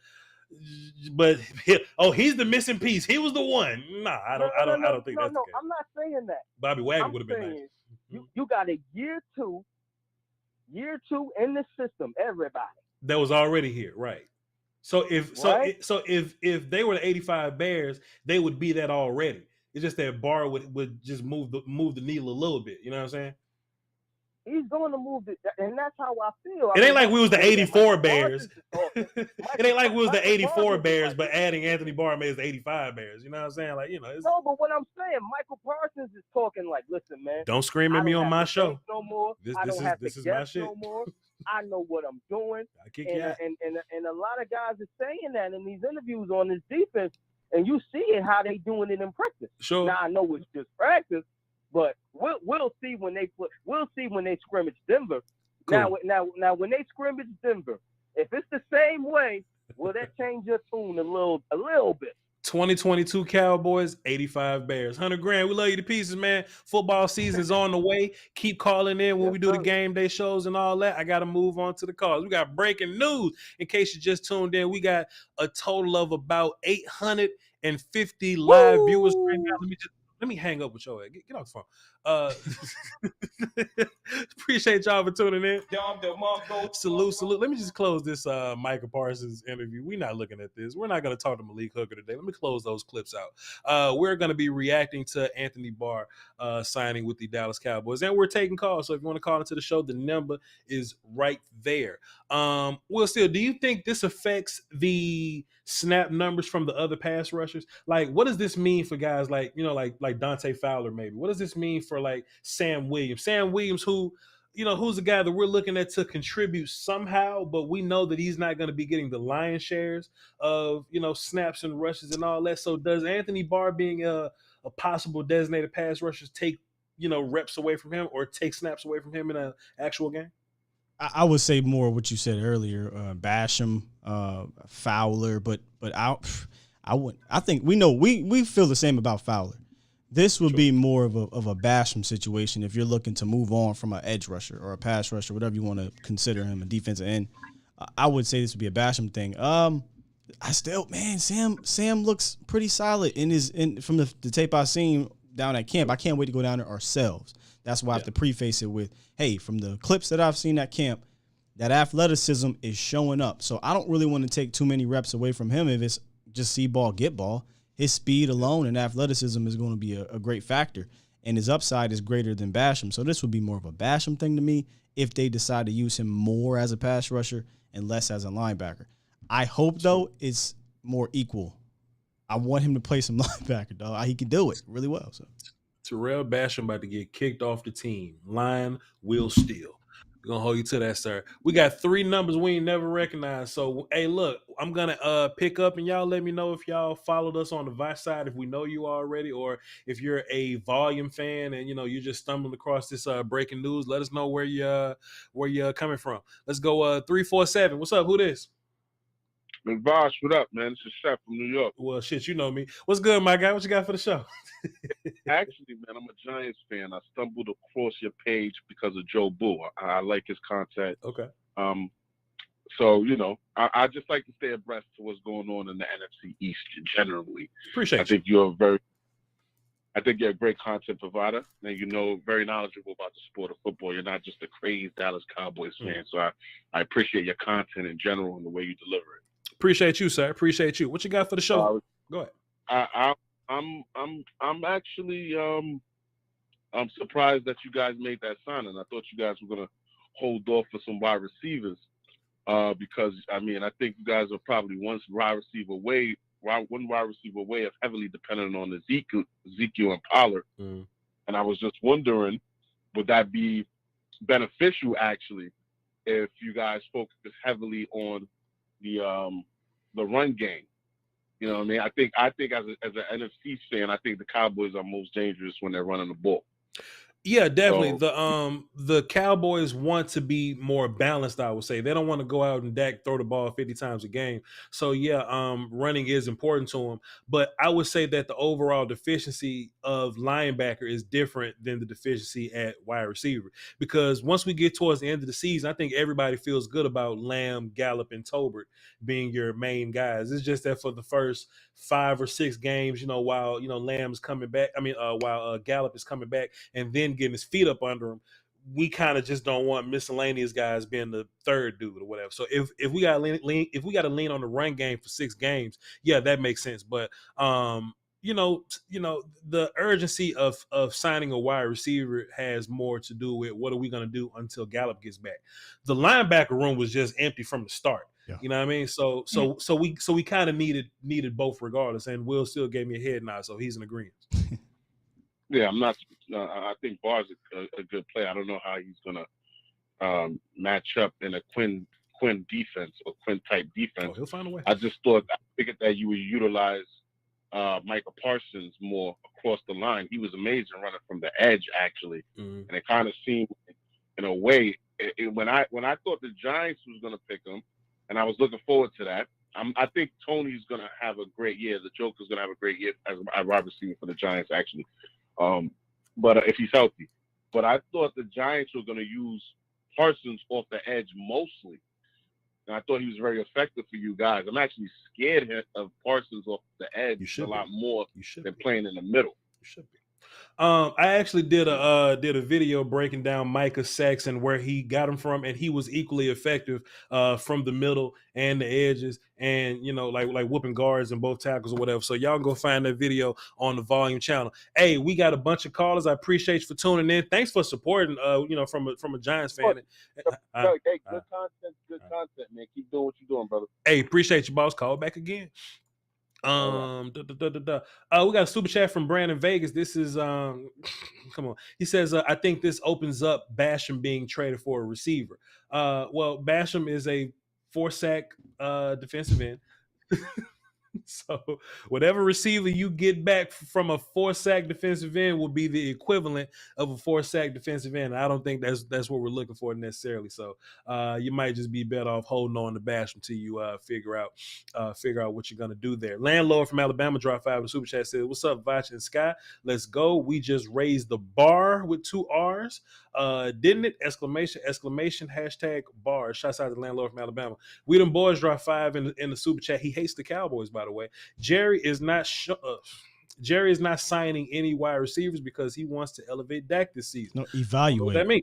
he's the missing piece. He was the one. Nah, I don't think that's the case. I'm not saying that. Bobby Wagner would have been nice. You got a year two in the system. Everybody that was already here, right? So if they were the 85 Bears, they would be that already. It's just that Barr would just move the needle a little bit. You know what I'm saying? He's going to move it, and that's how I feel. It ain't like we was the 84 Bears. It ain't like we was the 84 Bears, but adding Anthony Barr made us the 85 Bears. You know what I'm saying? Like, No, but what I'm saying, Michael Parsons is talking like, listen, man. Don't scream at me on my show. No more. This is my shit. No more. I know what I'm doing. And a lot of guys are saying that in these interviews on this defense, and you see it how they doing it in practice. Sure. Now I know it's just practice, but we'll see when they scrimmage Denver. Cool. Now when they scrimmage Denver, if it's the same way, will that change your tune a little bit? 2022 Cowboys, 85 Bears. 100 grand. We love you to pieces, man. Football season's on the way. Keep calling in when we do the game day shows and all that. I got to move on to the calls. We got breaking news. In case you just tuned in, we got a total of about 850 live viewers right now. Let me hang up with your ass. Get off the phone. Appreciate y'all for tuning in. Salute. Let me just close this Micah Parsons interview. We're not looking at this. We're not going to talk to Malik Hooker today. Let me close those clips out. We're going to be reacting to Anthony Barr signing with the Dallas Cowboys. And we're taking calls. So if you want to call into the show, the number is right there. Will Steele, do you think this affects the snap numbers from the other pass rushers? Like, what does this mean for guys like Dante Fowler maybe? What does this mean for like Sam Williams? Sam Williams, who's a guy that we're looking at to contribute somehow, but we know that he's not going to be getting the lion's shares of, snaps and rushes and all that. So does Anthony Barr being a possible designated pass rusher take, reps away from him or take snaps away from him in an actual game? I would say more what you said earlier, Basham, Fowler, but I wouldn't. I think we feel the same about Fowler. This would be more of a Basham situation if you're looking to move on from an edge rusher or a pass rusher, whatever you want to consider him, a defensive end. I would say this would be a Basham thing. Sam looks pretty solid from the tape I've seen down at camp. I can't wait to go down there ourselves. That's why I have to preface it with, hey, from the clips that I've seen at camp, that athleticism is showing up. So I don't really want to take too many reps away from him if it's just see ball, get ball. His speed alone and athleticism is going to be a great factor, and his upside is greater than Basham. So this would be more of a Basham thing to me if they decide to use him more as a pass rusher and less as a linebacker. I hope, though, it's more equal. I want him to play some linebacker, dog. He can do it really well. So Terrell Basham about to get kicked off the team. Line will steal. We're gonna hold you to that, sir. We got 3 numbers we ain't never recognized. So hey, look, I'm gonna pick up and y'all let me know if y'all followed us on the Voch side, if we know you already, or if you're a volume fan and you just stumbled across this breaking news. Let us know where you coming from. Let's go 347. What's up? Who this? Voch, what up, man? This is Chef from New York. Well, shit, you know me. What's good, my guy? What you got for the show? Actually, man, I'm a Giants fan. I stumbled across your page because of Joe Boo. I like his content. Okay. So, I just like to stay abreast to what's going on in the NFC East generally. Appreciate I think you're a great content provider, and very knowledgeable about the sport of football. You're not just a crazy Dallas Cowboys fan. So I appreciate your content in general and the way you deliver it. Appreciate you, sir. Appreciate you. What you got for the show? Go ahead. I'm actually I'm surprised that you guys made that signing. I thought you guys were gonna hold off for some wide receivers because I think you guys are probably one wide receiver away of heavily dependent on Ezekiel and Pollard. And I was just wondering, would that be beneficial actually if you guys focus heavily on the run game? You know what I mean? I think as an NFC fan, I think the Cowboys are most dangerous when they're running the ball. Yeah, definitely. So, the Cowboys want to be more balanced, I would say. They don't want to go out and throw the ball 50 times a game. So yeah, running is important to them. But I would say that the overall deficiency of linebacker is different than the deficiency at wide receiver. Because once we get towards the end of the season, I think everybody feels good about Lamb, Gallup, and Tolbert being your main guys. It's just that for the first 5 or 6 games, while Lamb's coming back, while Gallup is coming back and then getting his feet up under him, we kind of just don't want miscellaneous guys being the third dude or whatever. So if we got to lean on the run game for 6 games, yeah, that makes sense. But the urgency of signing a wide receiver has more to do with what are we going to do until Gallup gets back. The linebacker room was just empty from the start. Yeah. You know what I mean? So we kind of needed both regardless, and Will still gave me a head nod, so he's in agreement. Yeah, I'm not. I think Barr's a good player. I don't know how he's gonna match up in a Quinn defense or Quinn type defense. Oh, he'll find a way. I figured that you would utilize Micah Parsons more across the line. He was amazing running from the edge, actually, and it kind of seemed, in a way, when I thought the Giants was gonna pick him. And I was looking forward to that. I think Tony's going to have a great year. The Joker's going to have a great year as a wide receiver for the Giants, actually. But if he's healthy. But I thought the Giants were going to use Parsons off the edge mostly. And I thought he was very effective for you guys. I'm actually scared of Parsons off the edge a lot more than playing in the middle. You should be. I actually did a video breaking down Micah's sacks and where he got him from, and he was equally effective from the middle and the edges, and like whooping guards and both tackles or whatever. So y'all can go find that video on the Volume channel. Hey, we got a bunch of callers. I appreciate you for tuning in. Thanks for supporting. From a Giants fan. Hey, good content, man. Keep doing what you're doing, brother. Hey, appreciate you, boss. Call back again. We got a super chat from Brandon Vegas. This is come on. He says, I think this opens up Basham being traded for a receiver. Well, Basham is a 4-sack defensive end. So whatever receiver you get back from a 4-sack defensive end will be the equivalent of a 4-sack defensive end. I don't think that's what we're looking for necessarily. So you might just be better off holding on to Bash until you figure out what you're gonna do there. Landlord from Alabama dropped 5 in the super chat, said, "What's up, Voch and Sky? Let's go. We just raised the bar with 2 R's. Didn't it? Exclamation, #bar. Shouts out to Landlord from Alabama. We them boys dropped 5 in the super chat. He hates the Cowboys, by the way. Jerry is not signing any wide receivers because he wants to elevate Dak this season. No, evaluate. What that mean?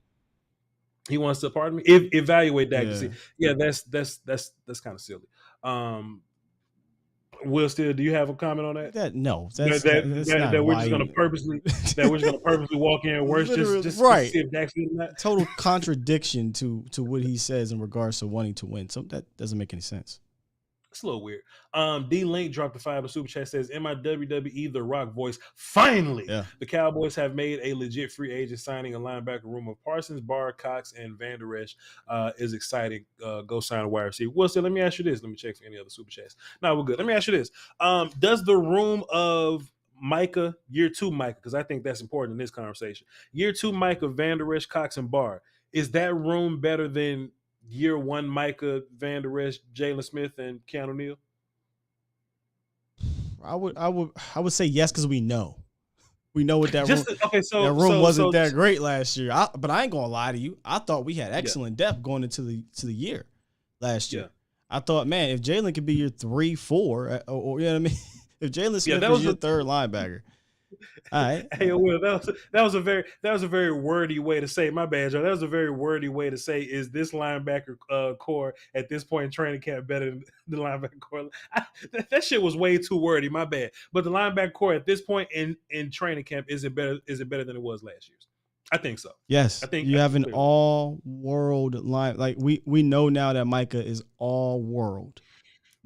He wants to, evaluate Dak this season. Yeah, that's kind of silly. Will, Steele, do you have a comment on that? No, that's not that we're just going to purposely walk in worse just right. To see if Dak's doing that. Total contradiction to what he says in regards to wanting to win. So that doesn't make any sense. It's a little weird. D Link dropped a $5 super chat, says, "In my WWE The Rock voice, finally, the Cowboys have made a legit free agent signing a linebacker room of Parsons, Barr, Cox, and Van Der Esch is exciting. Go sign a wide receiver." Well, so let me ask you this. Let me check for any other super chats. No, we're good. Let me ask you this. Does the room of Micah, year 2 Micah, because I think that's important in this conversation, year 2 Micah, Van Der Esch, Cox, and Barr, is that room better than year 1 Micah, Van Der Esch, Jalen Smith, and Keanu Neal? I would say yes, because we know what that room. That room wasn't that great last year. But I ain't gonna lie to you. I thought we had excellent depth going into the year last year. I thought, man, if Jalen could be your 3, 4, or you know what I mean, if Jalen Smith was your third linebacker. All right. Hey, Will, that was a very wordy way to say. My bad, Joe. That was a very wordy way to say. Is this linebacker core at this point in training camp better than the linebacker core? That shit was way too wordy. My bad. But the linebacker core at this point in training camp is it better than it was last year's? I think so. Yes. I think you have an all-world line. Like we know now that Micah is all-world.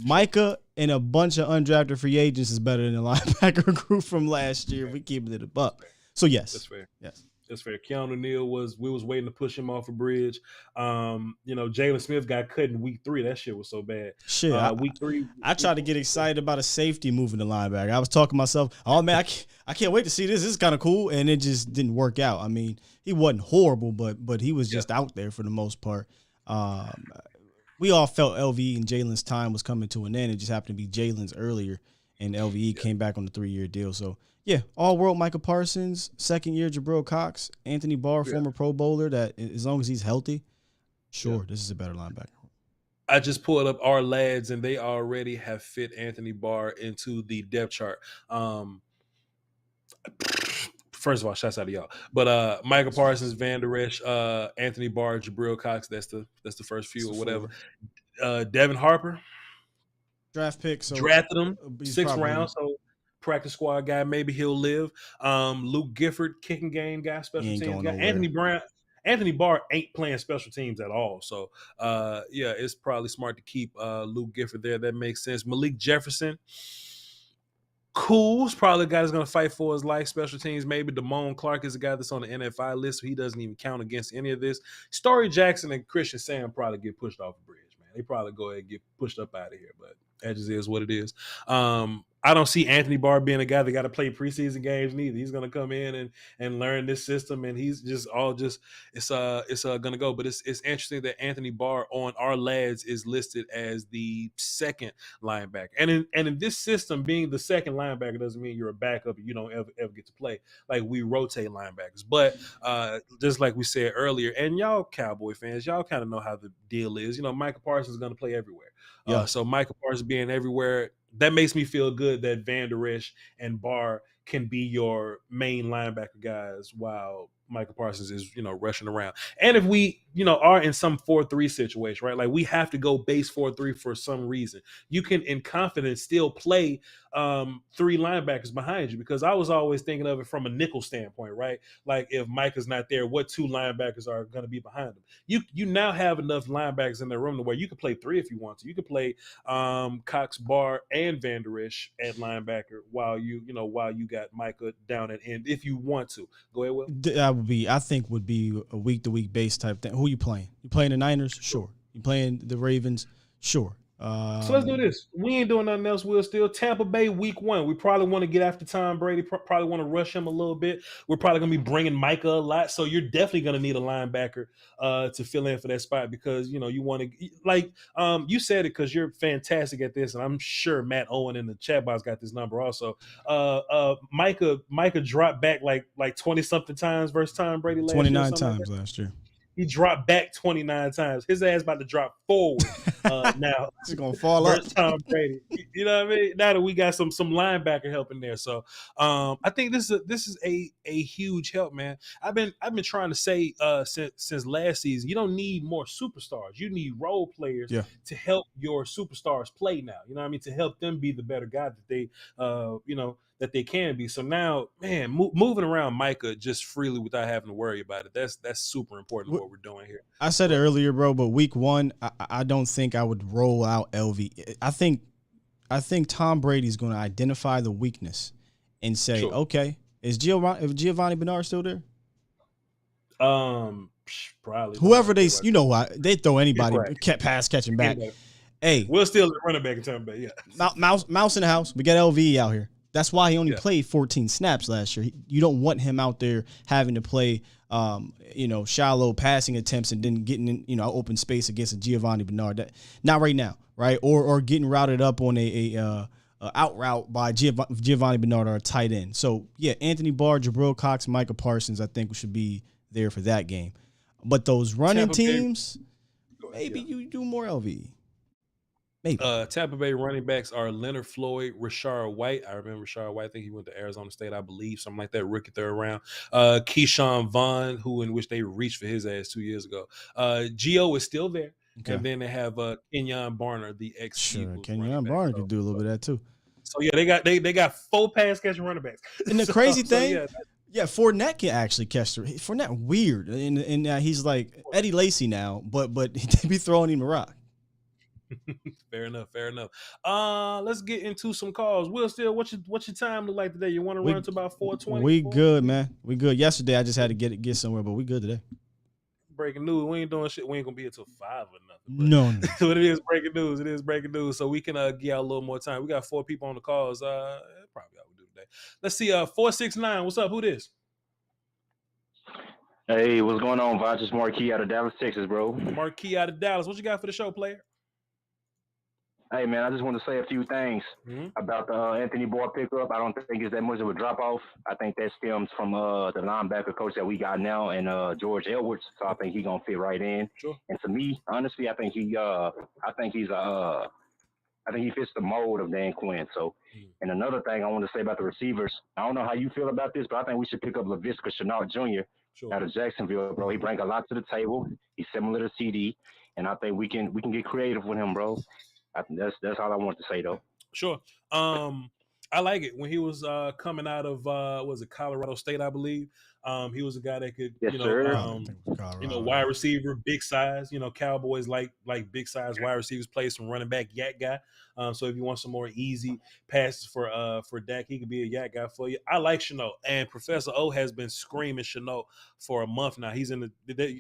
Micah and a bunch of undrafted free agents is better than the linebacker group from last year. We keep it a buck. So yes, that's fair. Yes, that's fair. Keanu Neal we was waiting to push him off a bridge. Jalen Smith got cut in week 3. That shit was so bad. Shit, week 3. I tried to get excited about a safety moving the linebacker. I was talking to myself, oh man, I can't wait to see this. This is kind of cool, and it just didn't work out. I mean, he wasn't horrible, but he was just out there for the most part. We all felt LVE and Jalen's time was coming to an end. It just happened to be Jalen's earlier, and LVE came back on the 3-year deal. So, yeah, all-world Micah Parsons, second-year Jabril Cox, Anthony Barr, former Pro Bowler, that as long as he's healthy, this is a better linebacker. I just pulled up our lads, and they already have fit Anthony Barr into the depth chart. First of all, shouts out to y'all. But Micah Parsons, Van Der Esch, Anthony Barr, Jabril Cox, that's the first few or whatever. Devin Harper. Draft pick. So drafted him 6th round, so practice squad guy, maybe he'll live. Luke Gifford, kicking game guy, special teams guy. Anthony Barr ain't playing special teams at all. So it's probably smart to keep Luke Gifford there. That makes sense. Malik Jefferson. Cool's probably the guy that's going to fight for his life. Special teams, maybe Damone Clark is the guy that's on the NFI list, so he doesn't even count against any of this. Story Jackson and Christian Sam probably get pushed off the bridge, man. They probably go ahead and get pushed up out of here, but that just is what it is. I don't see Anthony Barr being a guy that got to play preseason games neither. He's going to come in and learn this system, and he's just it's going to go. But it's interesting that Anthony Barr on our lads is listed as the second linebacker, and in this system, being the second linebacker doesn't mean you're a backup and you don't ever get to play. Like, we rotate linebackers, but just like we said earlier, and y'all Cowboy fans, y'all kind of know how the deal is. Micah Parsons is going to play everywhere. So Micah Parsons being everywhere, that makes me feel good that Van Der Esch and Barr can be your main linebacker guys while Micah Parsons is, rushing around. And if we, are in some 4-3 situation, right? Like, we have to go base 4-3 for some reason. You can, in confidence, still play 3 linebackers behind you, because I was always thinking of it from a nickel standpoint, right? Like, if Micah's not there, what 2 linebackers are going to be behind him? You now have enough linebackers in the room to where you could play 3 if you want to. You could play Cox, Barr, and Van Der Esch at linebacker while you got Micah down at end if you want to. Go ahead, Will. That would be a week-to-week base type thing. Who you playing? You playing the Niners? Sure. You playing the Ravens? Sure. So let's do this. We ain't doing nothing else. We'll still Tampa Bay week 1. We probably want to get after Tom Brady. Probably want to rush him a little bit. We're probably going to be bringing Micah a lot. So you're definitely going to need a linebacker to fill in for that spot, because, you want to, you said it because you're fantastic at this. And I'm sure Matt Owen in the chat box got this number also. Micah dropped back like 20 something times versus Tom Brady last 29 year. times last year. He dropped back 29 times. His ass about to drop forward now. He's gonna fall up. Tom Brady. You know what I mean? Now that we got some linebacker help in there, so I think this is a huge help, man. I've been trying to say since last season, you don't need more superstars. You need role players to help your superstars play now. You know what I mean? To help them be the better guy that that they can be. So now, man, moving around Micah just freely without having to worry about it. That's super important what we're doing here. I said it earlier, bro, but week 1, I don't think I would roll out LV. I think Tom Brady's going to identify the weakness and say, okay, is Giovanni Bernard still there? Probably. Whoever they throw anybody, pass catching back. Anybody. Hey, we'll still running back and turn back. Yeah, mouse in the house. We got LV out here. That's why he only played 14 snaps last year. You don't want him out there having to play, shallow passing attempts and then getting in, open space against a Giovanni Bernard. Not right now, right? Or getting routed up on a out route by Giovanni Bernard or a tight end. So yeah, Anthony Barr, Jabril Cox, Micah Parsons, I think should be there for that game. But those running teams, maybe you do more LV. Maybe. Tampa Bay running backs are Leonard Floyd, Rashard White. I remember Rashard White. I think he went to Arizona State, I believe, something like that. Rookie third round. Keyshawn Vaughn, in which they reached for his ass 2 years ago. Gio is still there. Okay. And then they have Kenyon Barner, the ex. Sure, Kenyon Barner could do a little bit of that too. So yeah, they got 4 pass catching running backs. And the crazy thing, Fournette can actually catch the Fournette weird, and he's like Eddie Lacy now, but they be throwing him a rock. Fair enough. Let's get into some calls. Will, Steele, what's your time look like today? You want to run to about 4:20? We good, man. We good. Yesterday I just had to get somewhere, but we good today. Breaking news. We ain't doing shit. We ain't gonna be until 5 or nothing. No. So it is breaking news. It is breaking news. So we can give out a little more time. We got 4 people on the calls. Probably all we do today. Let's see. 469. What's up? Who this? Hey, what's going on, Voch? It's Marquis out of Dallas, Texas, bro. Marquis out of Dallas. What you got for the show, player? Hey, man, I just want to say a few things about the Anthony Barr pickup. I don't think it's that much of a drop-off. I think that stems from the linebacker coach that we got now and George Edwards. So I think he's going to fit right in. Sure. And to me, honestly, I think he fits the mold of Dan Quinn. So, and another thing I want to say about the receivers, I don't know how you feel about this, but I think we should pick up Laviska Shenault Jr. Out of Jacksonville, bro. He brings a lot to the table. He's similar to CD, and I think we can get creative with him, bro. I think that's all I want to say, though. Sure. I like it. When he was coming out of Colorado State, I believe. He was a guy that could, wide receiver, big size. Cowboys like big size wide receivers, play some running back, yak guy. So if you want some more easy passes for Dak, he could be a yak guy for you. I like Shenault, and Professor O has been screaming Shenault for a month now. He's in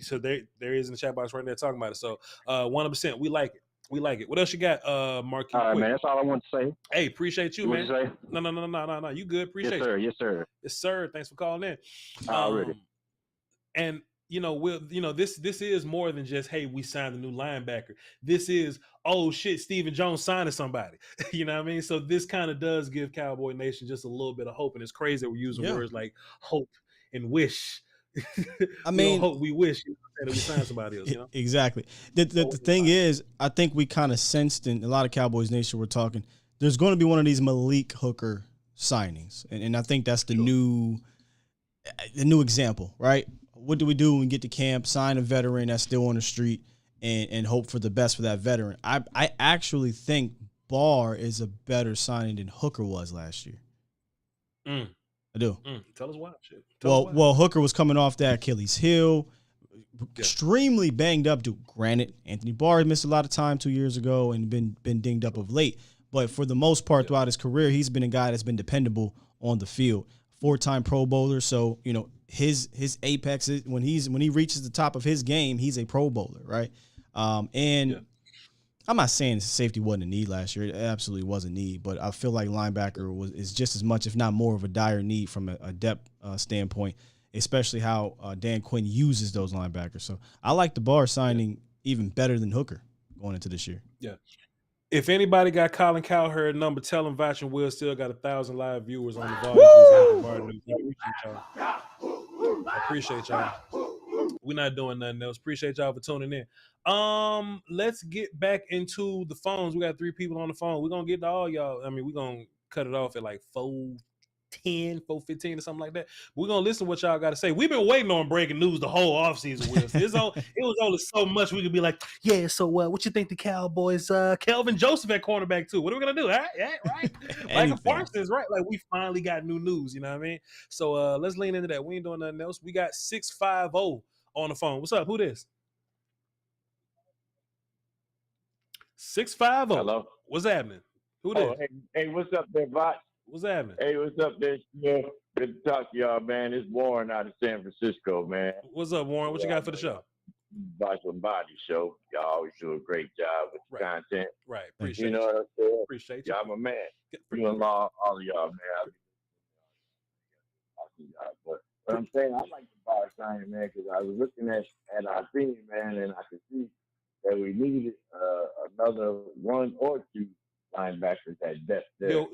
so there is in the chat box right there talking about it. So 100%, we like it. We like it. What else you got, Mark? All right, man. That's all I want to say. Hey, appreciate you, man. Say? No. You good? Appreciate you. Yes, sir. Yes, sir. Thanks for calling in. Already. And this is more than just, hey, we signed a new linebacker. This is, oh shit, Stephen Jones signing somebody. You know what I mean? So this kind of does give Cowboy Nation just a little bit of hope, and it's crazy that we're using words like hope and wish. I mean, we wish that we signed somebody else. Exactly. The thing is, I think we kind of sensed in a lot of Cowboys Nation. We're talking. There's going to be one of these Malik Hooker signings, and I think that's the new example, right? What do we do when we get to camp? Sign a veteran that's still on the street, and hope for the best for that veteran. I actually think Barr is a better signing than Hooker was last year. I do. Tell us why. Shit. Well, Hooker was coming off that Achilles heel, extremely banged up. Dude, granted, Anthony Barr missed a lot of time 2 years ago and been dinged up of late. But for the most part, throughout his career, he's been a guy that's been dependable on the field. 4-time Pro Bowler, so his apex is when he reaches the top of his game, he's a Pro Bowler, right? I'm not saying safety wasn't a need last year. It absolutely was a need, but I feel like linebacker is just as much, if not more, of a dire need from a depth standpoint, especially how Dan Quinn uses those linebackers. So I like the Barr signing even better than Hooker going into this year. Yeah. If anybody got Colin Cowherd number, tell him Voch and Will still got 1,000 live viewers on the volume. I appreciate y'all. We're not doing nothing else. Appreciate y'all for tuning in. Let's get back into the phones. We got 3 people on the phone. We're gonna get to all y'all. I mean, we're gonna cut it off at like 4 4:10, 4:15 or something like that. We're gonna listen to what y'all got to say. We've been waiting on breaking news the whole offseason with us. It was only so much we could be like, yeah. So what you think the Cowboys? Kelvin Joseph at cornerback too. What are we gonna do? Right? Micah Parsons, right? Like we finally got new news. You know what I mean? So let's lean into that. We ain't doing nothing else. We got 650 on the phone. What's up? Who this? 650. Hello. What's happening? Who this? Hey, what's up there, Voch? What's happening? Hey, what's up there? Good to talk to y'all, man. It's Warren out of San Francisco, man. What's up, Warren? What you got for the show? Voch Lombardi show. Y'all always do a great job with the content. Right. Appreciate you. Know what I'm saying? Appreciate you. Y'all my man. You and all of y'all, man. But what I'm saying, I like the Barr signing, man, because I was looking at our team, man, and I could see that we needed another one or two linebackers at depth there.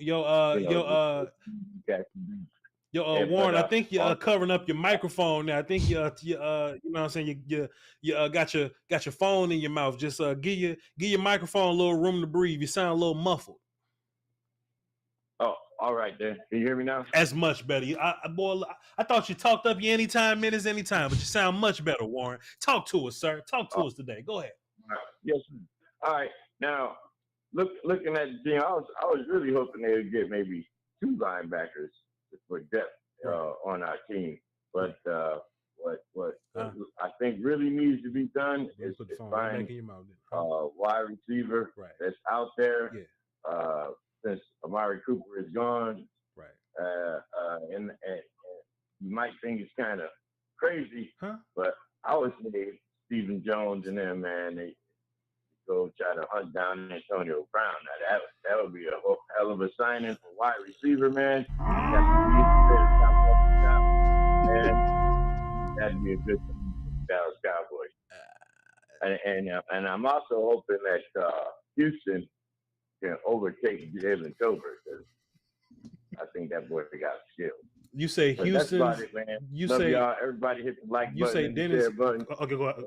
Warren, I think you're covering up your microphone now. I think you know what I'm saying, you got your phone in your mouth. Just give your microphone a little room to breathe. You sound a little muffled. Oh, all right then. Can you hear me now? That's much better. I thought you talked up your anytime, minutes, anytime, but you sound much better, Warren. Talk to us, sir. Talk to us today. Go ahead. Yes, sir. All right. Now, looking at the team, I was really hoping they would get maybe two linebackers for depth on our team. But what I think really needs to be done is to find wide receiver that's out there. Yeah. Since Amari Cooper is gone, and you might think it's kind of crazy, but I would say Stephen Jones and them, man, they go try to hunt down Antonio Brown. Now that would be a hell of a signing for wide receiver, man. And that'd be a good thing for the Dallas Cowboys. And I'm also hoping that Houston can overtake Jalen Tolbert, because I think that boy got skills. You say Houston. That's about it, man. You Love say y'all. Everybody hit the like button. You say Dennis. Button. Okay, go ahead.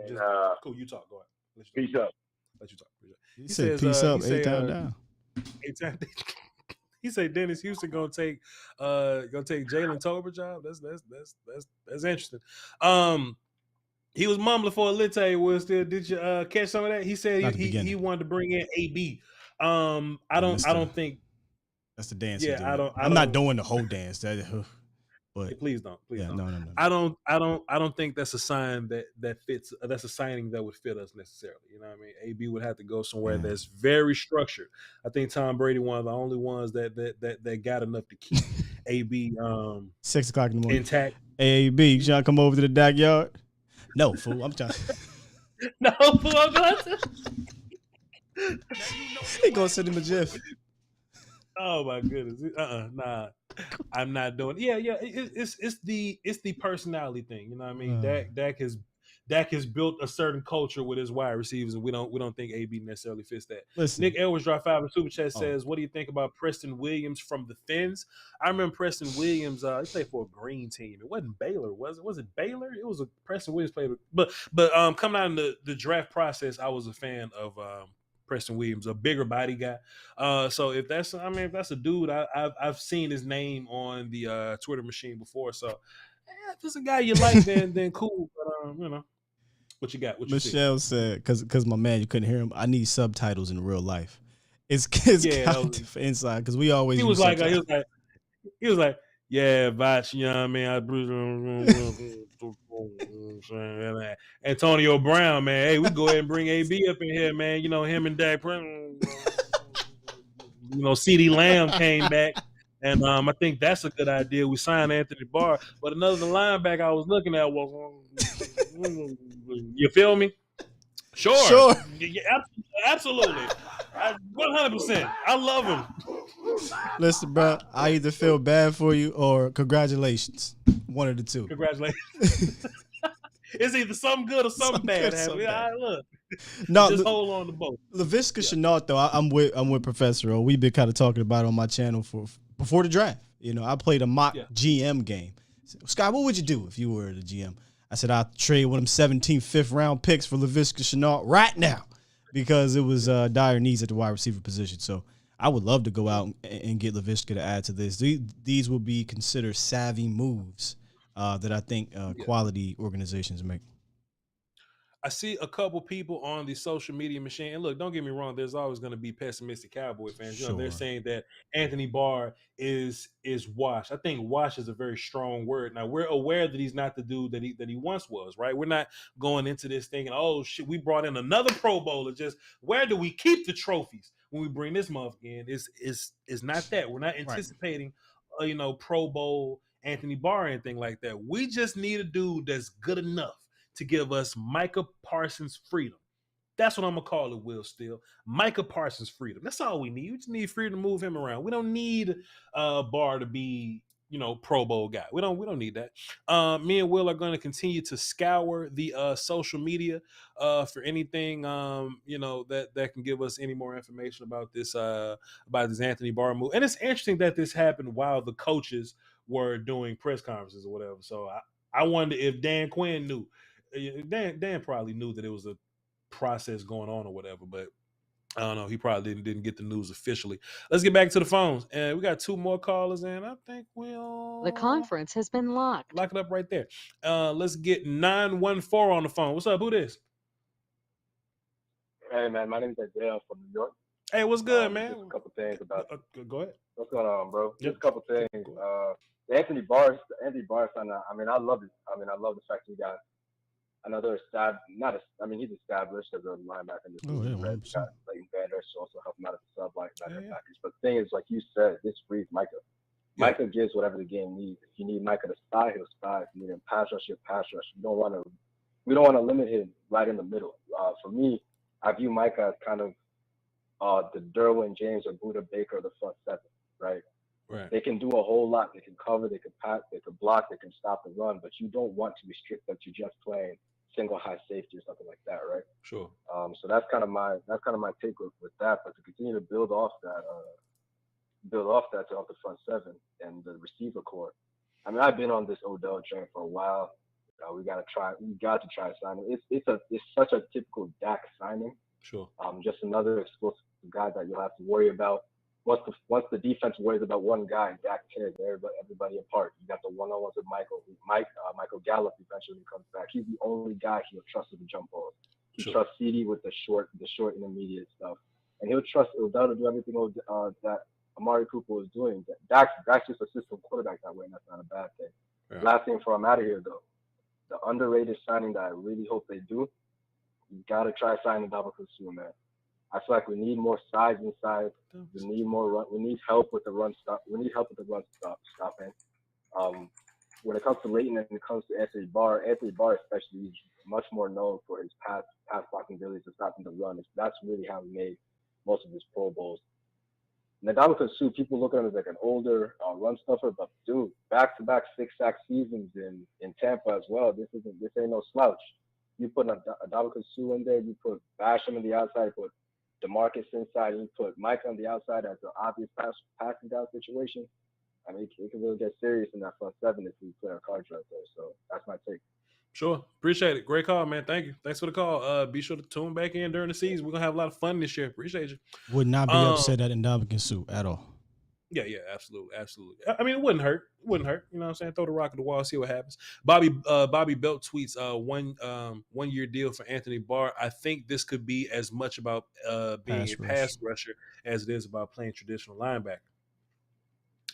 Cool. You talk. Go ahead. Peace up. Let you talk. He said peace up. 8 times down. 8 times. He said Dennis Houston gonna take Jalen Tolbert job. That's interesting. He was mumbling for a little. Was there? Did you catch some of that? He said he wanted to bring in AB. I don't think that's the dance. Yeah, I'm not doing the whole dance. But please don't. No. I don't think that's a sign that fits. That's a signing that would fit us necessarily. You know what I mean? AB would have to go somewhere that's very structured. I think Tom Brady, one of the only ones that got enough to keep AB 6 o'clock in the morning intact. Hey, AB, you trying to come over to the backyard? No, fool. I'm trying. No, fool. I'm going to. He gonna send him a GIF. Oh my goodness. Nah. I'm not doing. Yeah. It's the personality thing. You know what I mean? Dak has built a certain culture with his wide receivers, and we don't think AB necessarily fits that. Listen. Nick Edwards dropped 5 in Super Chat says, "What do you think about Preston Williams from the Fins?" I remember Preston Williams. He played for a green team. It wasn't Baylor, was it? Was it Baylor? It was a Preston Williams played, but coming out in the draft process, I was a fan of Preston Williams, a bigger body guy. So if that's a dude, I've seen his name on the Twitter machine before. So if it's a guy you like, then cool. But what you got? What you Michelle said, because my man, you couldn't hear him. I need subtitles in real life. It's for inside, because we always. He was like, yeah, Voch, you know what I mean? Antonio Brown, man. Hey, we go ahead and bring AB up in here, man. You know, him and Dak. CeeDee Lamb came back, and I think that's a good idea. We signed Anthony Barr, but another linebacker I was looking at was, you feel me? Sure. Yeah, absolutely. 100%. I love him. Listen, bro, I either feel bad for you or congratulations. One of the two. Congratulations. It's either something good or something bad. Look. No, just hold on to both. Laviska Shenault, though, I'm with Professor O. We've been kind of talking about it on my channel before the draft. You know, I played a mock GM game. Scott, what would you do if you were the GM? I said I'd trade one of them 17th, 5th round picks for Laviska Shenault right now, because it was dire needs at the wide receiver position. So I would love to go out and get Laviska to add to this. These will be considered savvy moves that I think quality organizations make. I see a couple people on the social media machine, and look, don't get me wrong. There's always going to be pessimistic Cowboy fans. Sure. You know, they're saying that Anthony Barr is washed. I think washed is a very strong word. Now we're aware that he's not the dude that he once was. Right? We're not going into this thinking, oh shit, we brought in another Pro Bowler. Just where do we keep the trophies when we bring this motherfucker in? Is not that. We're not anticipating, Pro Bowl Anthony Barr or anything like that. We just need a dude that's good enough to give us Micah Parsons freedom. That's what I'm gonna call it, Will Steele. Micah Parsons freedom. That's all we need. We just need freedom to move him around. We don't need Barr to be, Pro Bowl guy. We don't need that. Me and Will are going to continue to scour the social media for anything that can give us any more information about this Anthony Barr move. And it's interesting that this happened while the coaches were doing press conferences or whatever. So I wonder if Dan Quinn knew. Dan probably knew that it was a process going on or whatever, but I don't know. He probably didn't get the news officially. Let's get back to the phones. And we got 2 more callers, and I think we'll... The conference has been locked. Lock it up right there. Let's get 914 on the phone. What's up? Who this? Hey, man. My name is Dale from New York. Hey, what's good, man? Just a couple things about... Go ahead. What's going on, bro? Just a couple things. Anthony Barr son, I love it. I love the fact that he got another he's established as a linebacker in this league. Right? We got Banter to also help him out as a sub linebacker package. But the thing is, like you said, this frees Micah. Micah gives whatever the game needs. If you need Micah to spy, he'll spy. If you need him pass rush, he'll pass rush. We don't want to limit him right in the middle. For me, I view Micah as kind of the Derwin James or Buda Baker of the front seven, right? Right. They can do a whole lot. They can cover, they can pass, they can block, they can stop the run, but you don't want to restrict them to just playing single high safety or something like that, right? Sure. So that's kind of my take with that. But to continue to build off that throughout the front seven and the receiver core. I mean, I've been on this Odell train for a while. We got to try signing. It's such a typical Dak signing. Sure. Just another explosive guy that you'll have to worry about. Once the defense worries about one guy, Dak tears everybody apart. You got the one-on-ones with Michael Gallup eventually comes back. He's the only guy he'll trust with the jump balls. He trusts CD with the short intermediate stuff, and he'll trust Odell to do everything that Amari Cooper was doing. Dak's just a system quarterback that way, and that's not a bad thing. Yeah. Last thing before I'm out of here, though, the underrated signing that I really hope they do, you got to try signing Dallas Cowboys, man. I feel like we need more size inside. We need more run. We need help with the run stop. We need help with the run stopping. When it comes to Leighton and it comes to Anthony Barr especially, is much more known for his pass blocking abilities to stopping the run. That's really how he made most of his Pro Bowls. Ndamukong Suh, people look at him as like an older run stuffer, but dude, back-to-back 6-sack seasons in Tampa as well. This ain't no slouch. You put Ndamukong Suh in there, you put Basham on the outside, put DeMarcus inside, and you put Mike on the outside as an obvious passing down situation. I mean, it can really get serious in that front seven if we play our cards right there. So that's my take. Sure. Appreciate it. Great call, man. Thank you. Thanks for the call. Be sure to tune back in during the season. We're going to have a lot of fun this year. Appreciate you. Would not be upset at Ndamukong Suh at all. Yeah, absolutely. I mean, it wouldn't hurt. You know what I'm saying? Throw the rock at the wall, see what happens. Bobby Belt tweets one year deal for Anthony Barr. I think this could be as much about being a pass rusher as it is about playing traditional linebacker.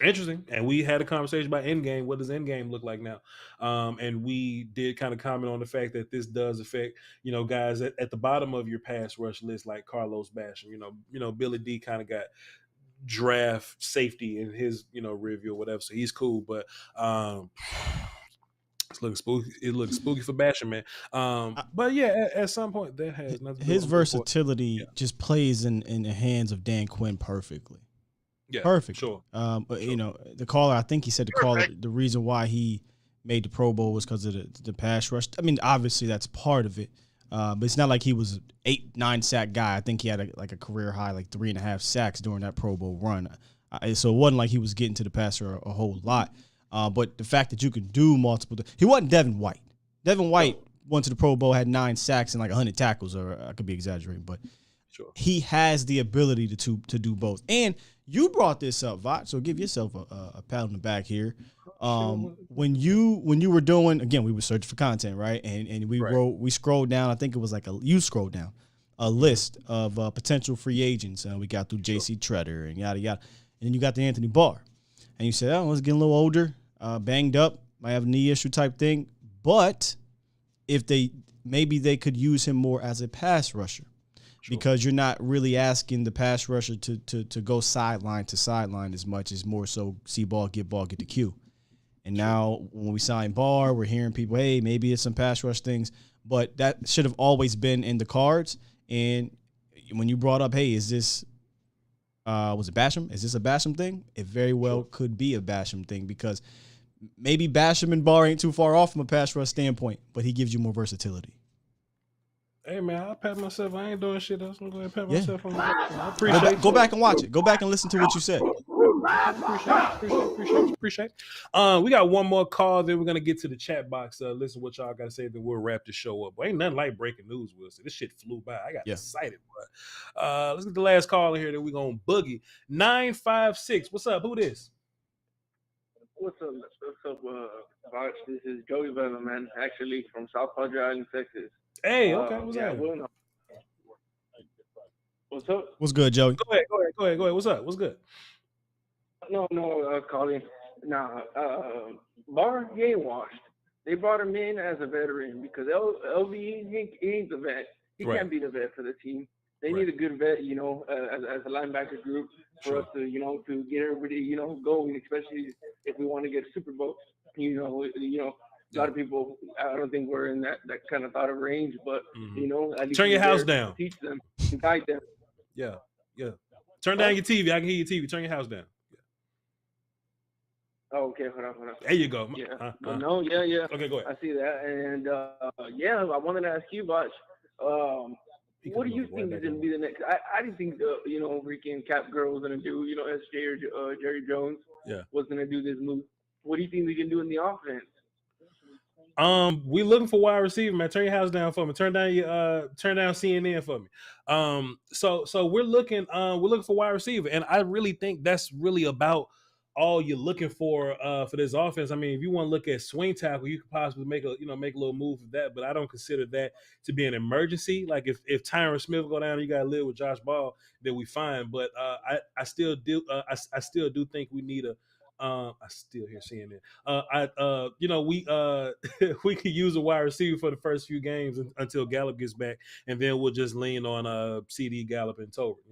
Interesting. And we had a conversation about endgame. What does endgame look like now? And we did kind of comment on the fact that this does affect, guys at the bottom of your pass rush list, like Carlos Basham. Billy D kind of got draft safety in his review or whatever, so he's cool, but it's looking spooky. It looks spooky for Basham, man. But yeah, at some point that has nothing to do his versatility just plays in the hands of Dan Quinn perfectly. Yeah, perfect. Sure. But the caller, I think he said the reason why he made the Pro Bowl was because of the pass rush. I mean, obviously that's part of it. But it's not like he was 8-9 sack guy. I think he had a career high, 3.5 sacks during that Pro Bowl run. So it wasn't like he was getting to the passer a whole lot. But the fact that you can do multiple, he wasn't Devin White. Devin White went to the Pro Bowl, had 9 sacks and 100 tackles, or I could be exaggerating, but he has the ability to do both. And you brought this up, Voch, so give yourself a pat on the back here. When you were doing, again, we were searching for content, right? And we scrolled down. I think it was like you scrolled down a list of potential free agents. We got through J.C. Treader and yada yada, and then you got the Anthony Barr, and you said, "Oh, let's get a little older, banged up, might have a knee issue type thing." But if maybe they could use him more as a pass rusher. Because you're not really asking the pass rusher to go sideline to sideline as much as more so see ball, get the cue. And now when we sign Barr, we're hearing people, hey, maybe it's some pass rush things. But that should have always been in the cards. And when you brought up, hey, is this was it Basham? Is this a Basham thing? It very well could be a Basham thing because maybe Basham and Barr ain't too far off from a pass rush standpoint, but he gives you more versatility. Hey man, I'll pat myself. I ain't doing shit else. I'm going to pat myself on the back. I appreciate go back and watch it. Go back and listen to what you said. Appreciate. We got one more call, then we're gonna get to the chat box. Listen what y'all gotta say, then we'll wrap the show up. But ain't nothing like breaking news, Wilson. This shit flew by. I got excited, but let's get the last call in here. Then we're gonna boogie 956. What's up? Who this? What's up, Voch? This is Joey Bella, man. Actually, from South Padre Island, Texas. Hey, okay, what's up? What's up? What's good, Joey? Go ahead. What's up? What's good? No, calling. Nah, Barr, he ain't washed. They brought him in as a veteran because LVE, he ain't the vet. He can't be the vet for the team. They need a good vet, as a linebacker group for us to, to get everybody, going, especially if we want to get a Super Bowl. A lot of people, I don't think we're in that kind of thought of range, but, at least turn your house down. Teach them, guide them. Yeah. Turn down your TV. I can hear your TV. Turn your house down. Oh, okay, hold on. There you go. Yeah. Yeah. Okay, go ahead. I see that. And, I wanted to ask you, Voch, what do you think is going to be the next? I didn't think, Ricky and Cap Girl was going to do, SJ or Jerry Jones was going to do this move. What do you think we can do in the offense? We looking for wide receiver, man. Turn your house down for me. Turn down CNN for me. So we're looking for wide receiver, and I really think that's really about all you're looking for this offense. I mean, if you want to look at swing tackle, you could possibly make a little move of that, but I don't consider that to be an emergency. Like if Tyron Smith go down, you got to live with Josh Ball, then we fine. But I still do think we need a. I still hear CNN. We could use a wide receiver for the first few games until Gallup gets back, and then we'll just lean on CD, Gallup, and Tolbert.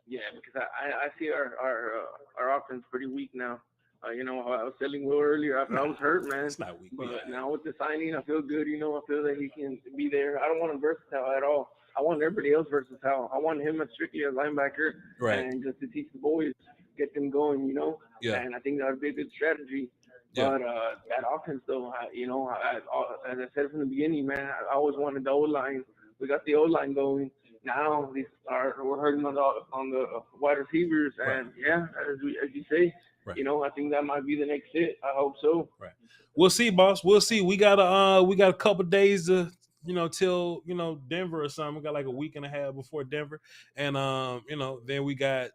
Yeah, because I see our offense pretty weak now. I was telling Will earlier, I was hurt, man. It's not weak. But now with the signing, I feel good. I feel that he can be there. I don't want him versatile at all. I want everybody else versatile. I want him strictly a linebacker, and just to teach the boys, get them going, Yeah. And I think that would be a good strategy. Yeah. But that offense, though, as I said from the beginning, man, I always wanted the O-line. We got the O-line going. Now we're hurting on the wide receivers, and as you say, I think that might be the next hit. I hope so. Right. We'll see, boss. We'll see. We got a couple days to till Denver or something. We got like a week and a half before Denver, and then we got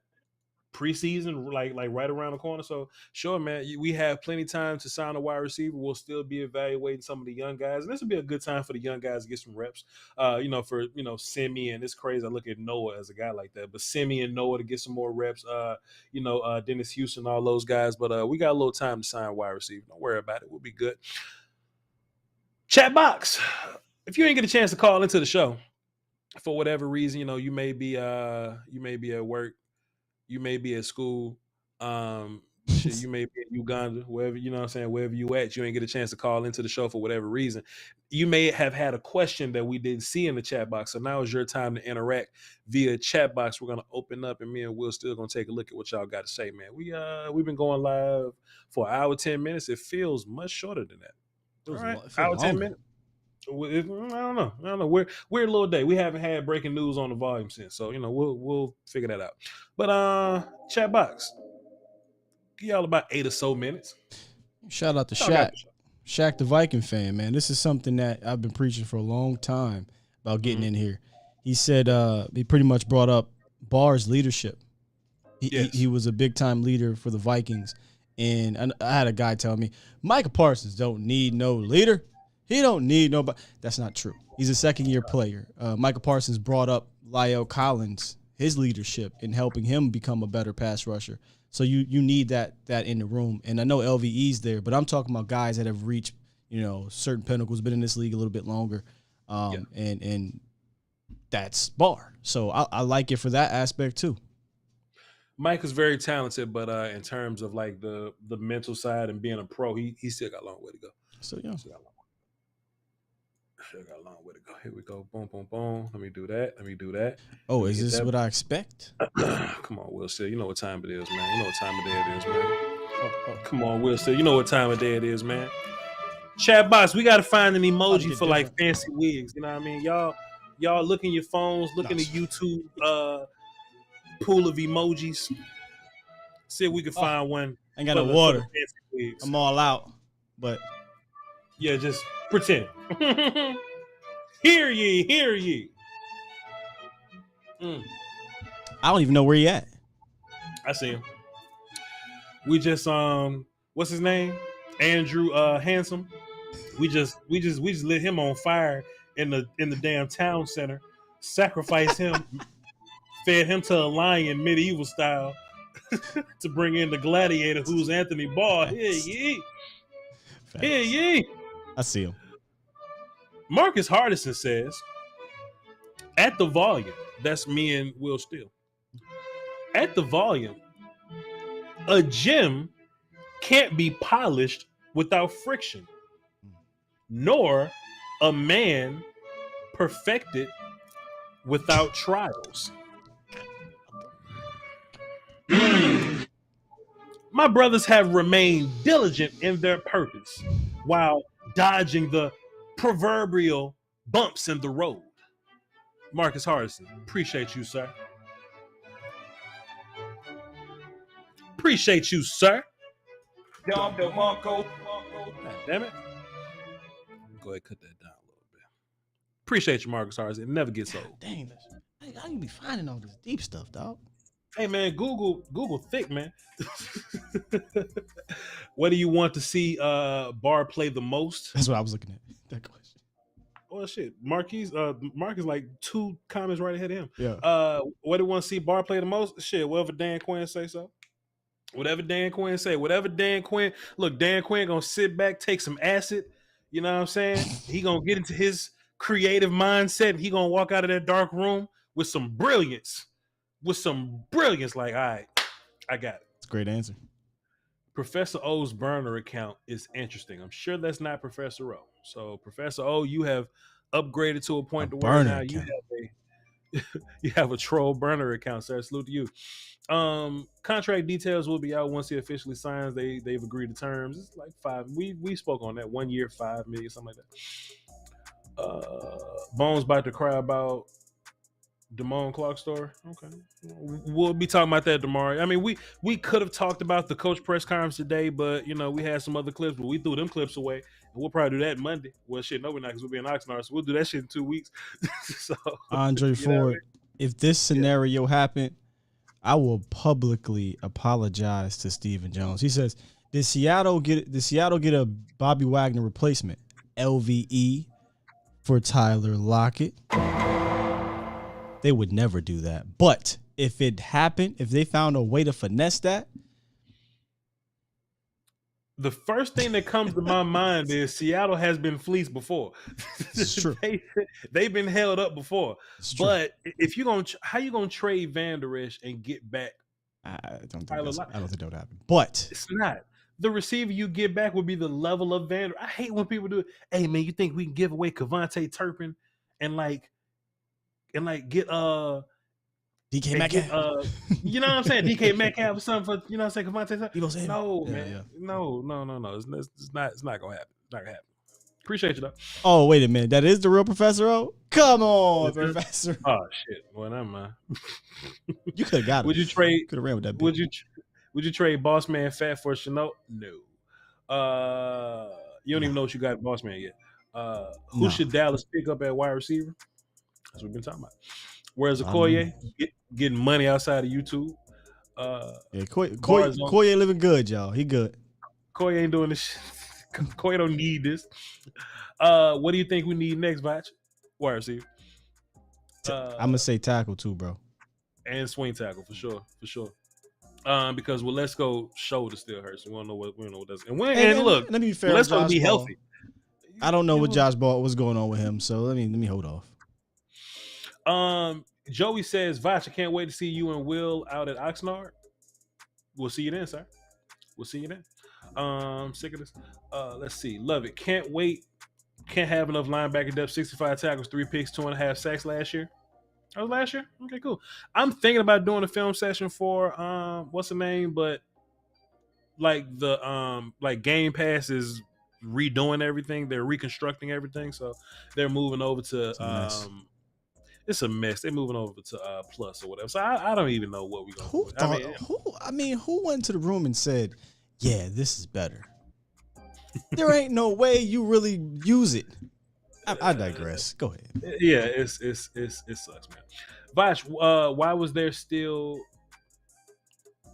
preseason like right around the corner. So sure, man, we have plenty of time to sign a wide receiver. We'll still be evaluating some of the young guys, and this will be a good time for the young guys to get some reps. For Simeon, it's crazy. I look at Noah as a guy like that, but Simeon, Noah to get some more reps. Dennis Houston, all those guys. But we got a little time to sign a wide receiver. Don't worry about it. We'll be good. Chat box. If you ain't get a chance to call into the show for whatever reason, you may be at work. You may be at school, you may be in Uganda, wherever, wherever you at, you ain't get a chance to call into the show for whatever reason. You may have had a question that we didn't see in the chat box. So now is your time to interact via chat box. We're going to open up, and me and Will still going to take a look at what y'all got to say, man. We've been going live for an hour, 10 minutes. It feels much shorter than that. All right, hour, 10 minutes. I don't know. We're a little day. We haven't had breaking news on the volume since, so we'll figure that out. But chat box, give y'all about 8 or so minutes. Shout out to Shaq the Viking fan, man. This is something that I've been preaching for a long time about getting in here. He said he pretty much brought up Barr's leadership. He was a big time leader for the Vikings, and I had a guy tell me Micah Parsons don't need no leader. He don't need nobody. That's not true. He's a second-year player. Micah Parsons brought up La'el Collins, his leadership in helping him become a better pass rusher. So you need that in the room. And I know LVE's there, but I'm talking about guys that have reached, certain pinnacles, been in this league a little bit longer. And that's Barr. So I like it for that aspect too. Mike is very talented, but in terms of like the mental side and being a pro, he still got a long way to go. So yeah. Still got a long way to go. Here we go. Boom, boom, boom. Let me do that. Oh, is this what I expect? Come on, Will Steele. You know what time it is, man. You know what time of day it is, man. Come on, Will Steele. You know what time of day it is, man. Chat box, we got to find an emoji for like fancy wigs. You know what I mean? Y'all look in your phones, look in the YouTube pool of emojis. See if we can find one. Ain't got no water. I'm all out, but yeah, just pretend. Hear ye. I don't even know where he at. I see him. We just what's his name? Andrew Handsome. We just lit him on fire in the damn town center. Sacrificed him, fed him to a lion medieval style to bring in the gladiator who's Anthony Barr. Hear ye. I see him. Marcus Hardison says, at the volume, that's me and Will Steele. At the volume, a gem can't be polished without friction, nor a man perfected without trials. My brothers have remained diligent in their purpose while dodging the proverbial bumps in the road. Marcus Hardison, appreciate you, sir. Appreciate you, sir. Dom DeMarco. Damn it. Go ahead, cut that down a little bit. Appreciate you, Marcus Hardison. It never gets old. Dang, how you be finding all this deep stuff, dog? Hey man, Google thick, man. What do you want to see Barr play the most? That's what I was looking at. That question. Oh shit, Marquis like 2 comments right ahead of him. Yeah. What do you want to see Barr play the most? Shit, whatever Dan Quinn say so. Whatever Dan Quinn say. Whatever Dan Quinn. Look, Dan Quinn gonna sit back, take some acid. You know what I'm saying? He gonna get into his creative mindset. And he gonna walk out of that dark room with some brilliance. Like, all right, I got it. It's a great answer. Professor O's burner account is interesting. I'm sure that's not Professor O. So, Professor O, you have upgraded to a point to where now you have a troll burner account, sir. Salute to you. Contract details will be out once he officially signs. They've agreed to terms. It's like 5. We spoke on that 1 year, 5 million, something like that. Bones about to cry about Damone Clark story. Okay, we'll be talking about that tomorrow. I mean, we could have talked about the coach press conference today, but we had some other clips, but we threw them clips away, and we'll probably do that Monday. Well, shit, no, we're not, because we'll be in Oxnard, so we'll do that shit in 2 weeks. So, Andre Ford, if this scenario happened, I will publicly apologize to Stephen Jones. He says, "Did Seattle get a Bobby Wagner replacement? LVE for Tyler Lockett." They would never do that. But if it happened, if they found a way to finesse that, the first thing that comes to my mind is Seattle has been fleeced before. It's true. They've been held up before. It's true. But if how you gonna trade Van Der Esch and get back? I don't think that would happen. But it's not. The receiver you get back would be the level of Van Der Esch. I hate when people do it. Hey man, you think we can give away Kevontae Turpin and get DK Metcalf? You know what I'm saying? DK Metcalf or something for Kevontae. You know what I'm saying? No, man. Yeah. No. It's not gonna happen. It's not gonna happen. Appreciate you though. Oh, wait a minute. That is the real Professor O? Come on, Professor. Oh shit. Well, never mind. You could have got it. Would you trade? Could have ran with that. Would you trade Boss Man Fat for Chanel? No. You don't even know what you got Boss Man yet. Who should Dallas pick up at wide receiver? That's what we've been talking about. Whereas Okoye getting money outside of YouTube. Okoye living good, y'all. He good. Okoye ain't doing this shit. Okoye don't need this. What do you think we need next, Voch? Wide receiver. I'm gonna say tackle too, bro. And swing tackle for sure. Because Let's Go shoulder still hurts. We don't know what does. And look, let me be fair. Let's Go be healthy. I don't know what Josh Ball was going on with him, so let me hold off. Joey says, Voch, I can't wait to see you and Will out at Oxnard. We'll see you then, sir. We'll see you then. Sick of this. Let's see. Love it. Can't wait. Can't have enough linebacker depth. 65 tackles, 3 picks, 2.5 sacks last year. That was last year? Okay, cool. I'm thinking about doing a film session for what's the name? But like the like Game Pass is redoing everything. They're reconstructing everything. So they're moving over to it's a mess. They're moving over to Plus or whatever. So I don't even know what we're gonna do. Who went to the room and said, yeah, this is better? There ain't no way you really use it. I digress. Go ahead. Yeah, it sucks, man. Voch, why was there still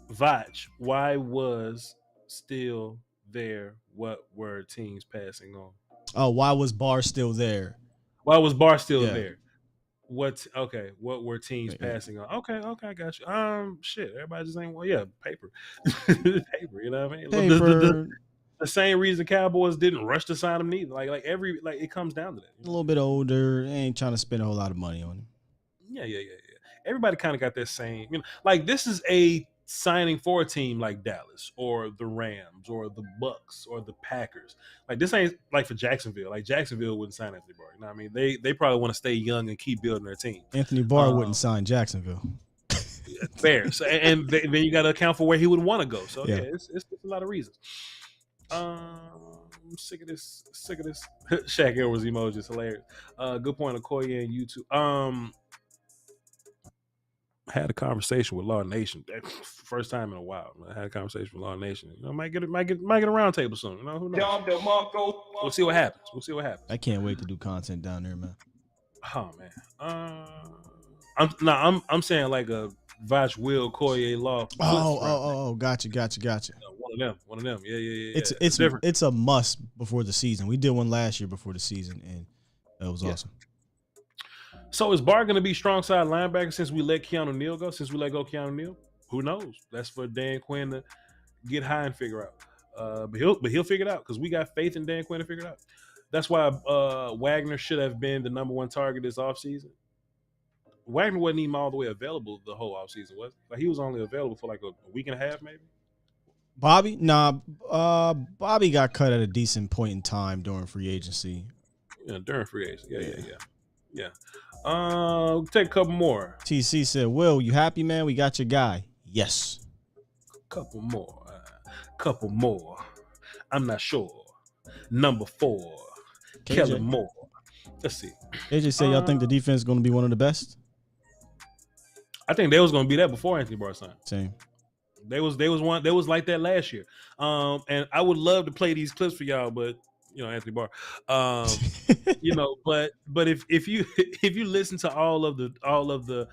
Voch? Why was still there? What were teams passing on? Oh, why was Barr still there? Why was Barr still there? What were teams passing on? Okay, I got you. Shit, everybody just ain't paper. Paper, you know what I mean? Paper. The same reason Cowboys didn't rush to sign him neither. Like it comes down to that. A little bit older, ain't trying to spend a whole lot of money on him. Yeah. Everybody kind of got that same, like this is a signing for a team like Dallas or the Rams or the Bucks or the Packers. Like this ain't like for Jacksonville. Like Jacksonville wouldn't sign Anthony Barr. You know what I mean? They probably want to stay young and keep building their team. Anthony Barr wouldn't sign Jacksonville. Fair. So, and then you got to account for where he would want to go. So it's a lot of reasons. I'm sick of this. Shaq Edwards emoji is hilarious. Good point, Okoye and YouTube. Had a conversation with Law Nation. First time in a while. I had a conversation with Law Nation. Might get a round table soon. Who knows? We'll see what happens. I can't wait to do content down there, man. Oh man. I'm saying like a Voch, Will, Okoye, Law. Oh, gotcha. One of them. Yeah. It's different. It's a must before the season. We did one last year before the season, and that was awesome. So is Barr going to be strong side linebacker since we let Keanu Neal go? Since we let go Keanu Neal? Who knows? That's for Dan Quinn to get high and figure out. But he'll figure it out because we got faith in Dan Quinn to figure it out. That's why Wagner should have been the number one target this offseason. Wagner wasn't even all the way available the whole offseason, was he? Like he was only available for like a week and a half, maybe. Bobby? Bobby got cut at a decent point in time during free agency. Yeah, during free agency. Yeah. Take a couple more. TC said, Will, you happy, man? We got your guy. Yes. Couple more. I'm not sure. Number 4. Kellen Moore. Let's see. AJ said, y'all think the defense is going to be one of the best? I think they was going to be that before Anthony Barr signed. Same. They was like that last year. And I would love to play these clips for y'all, but Anthony Barr. But if you listen to all of the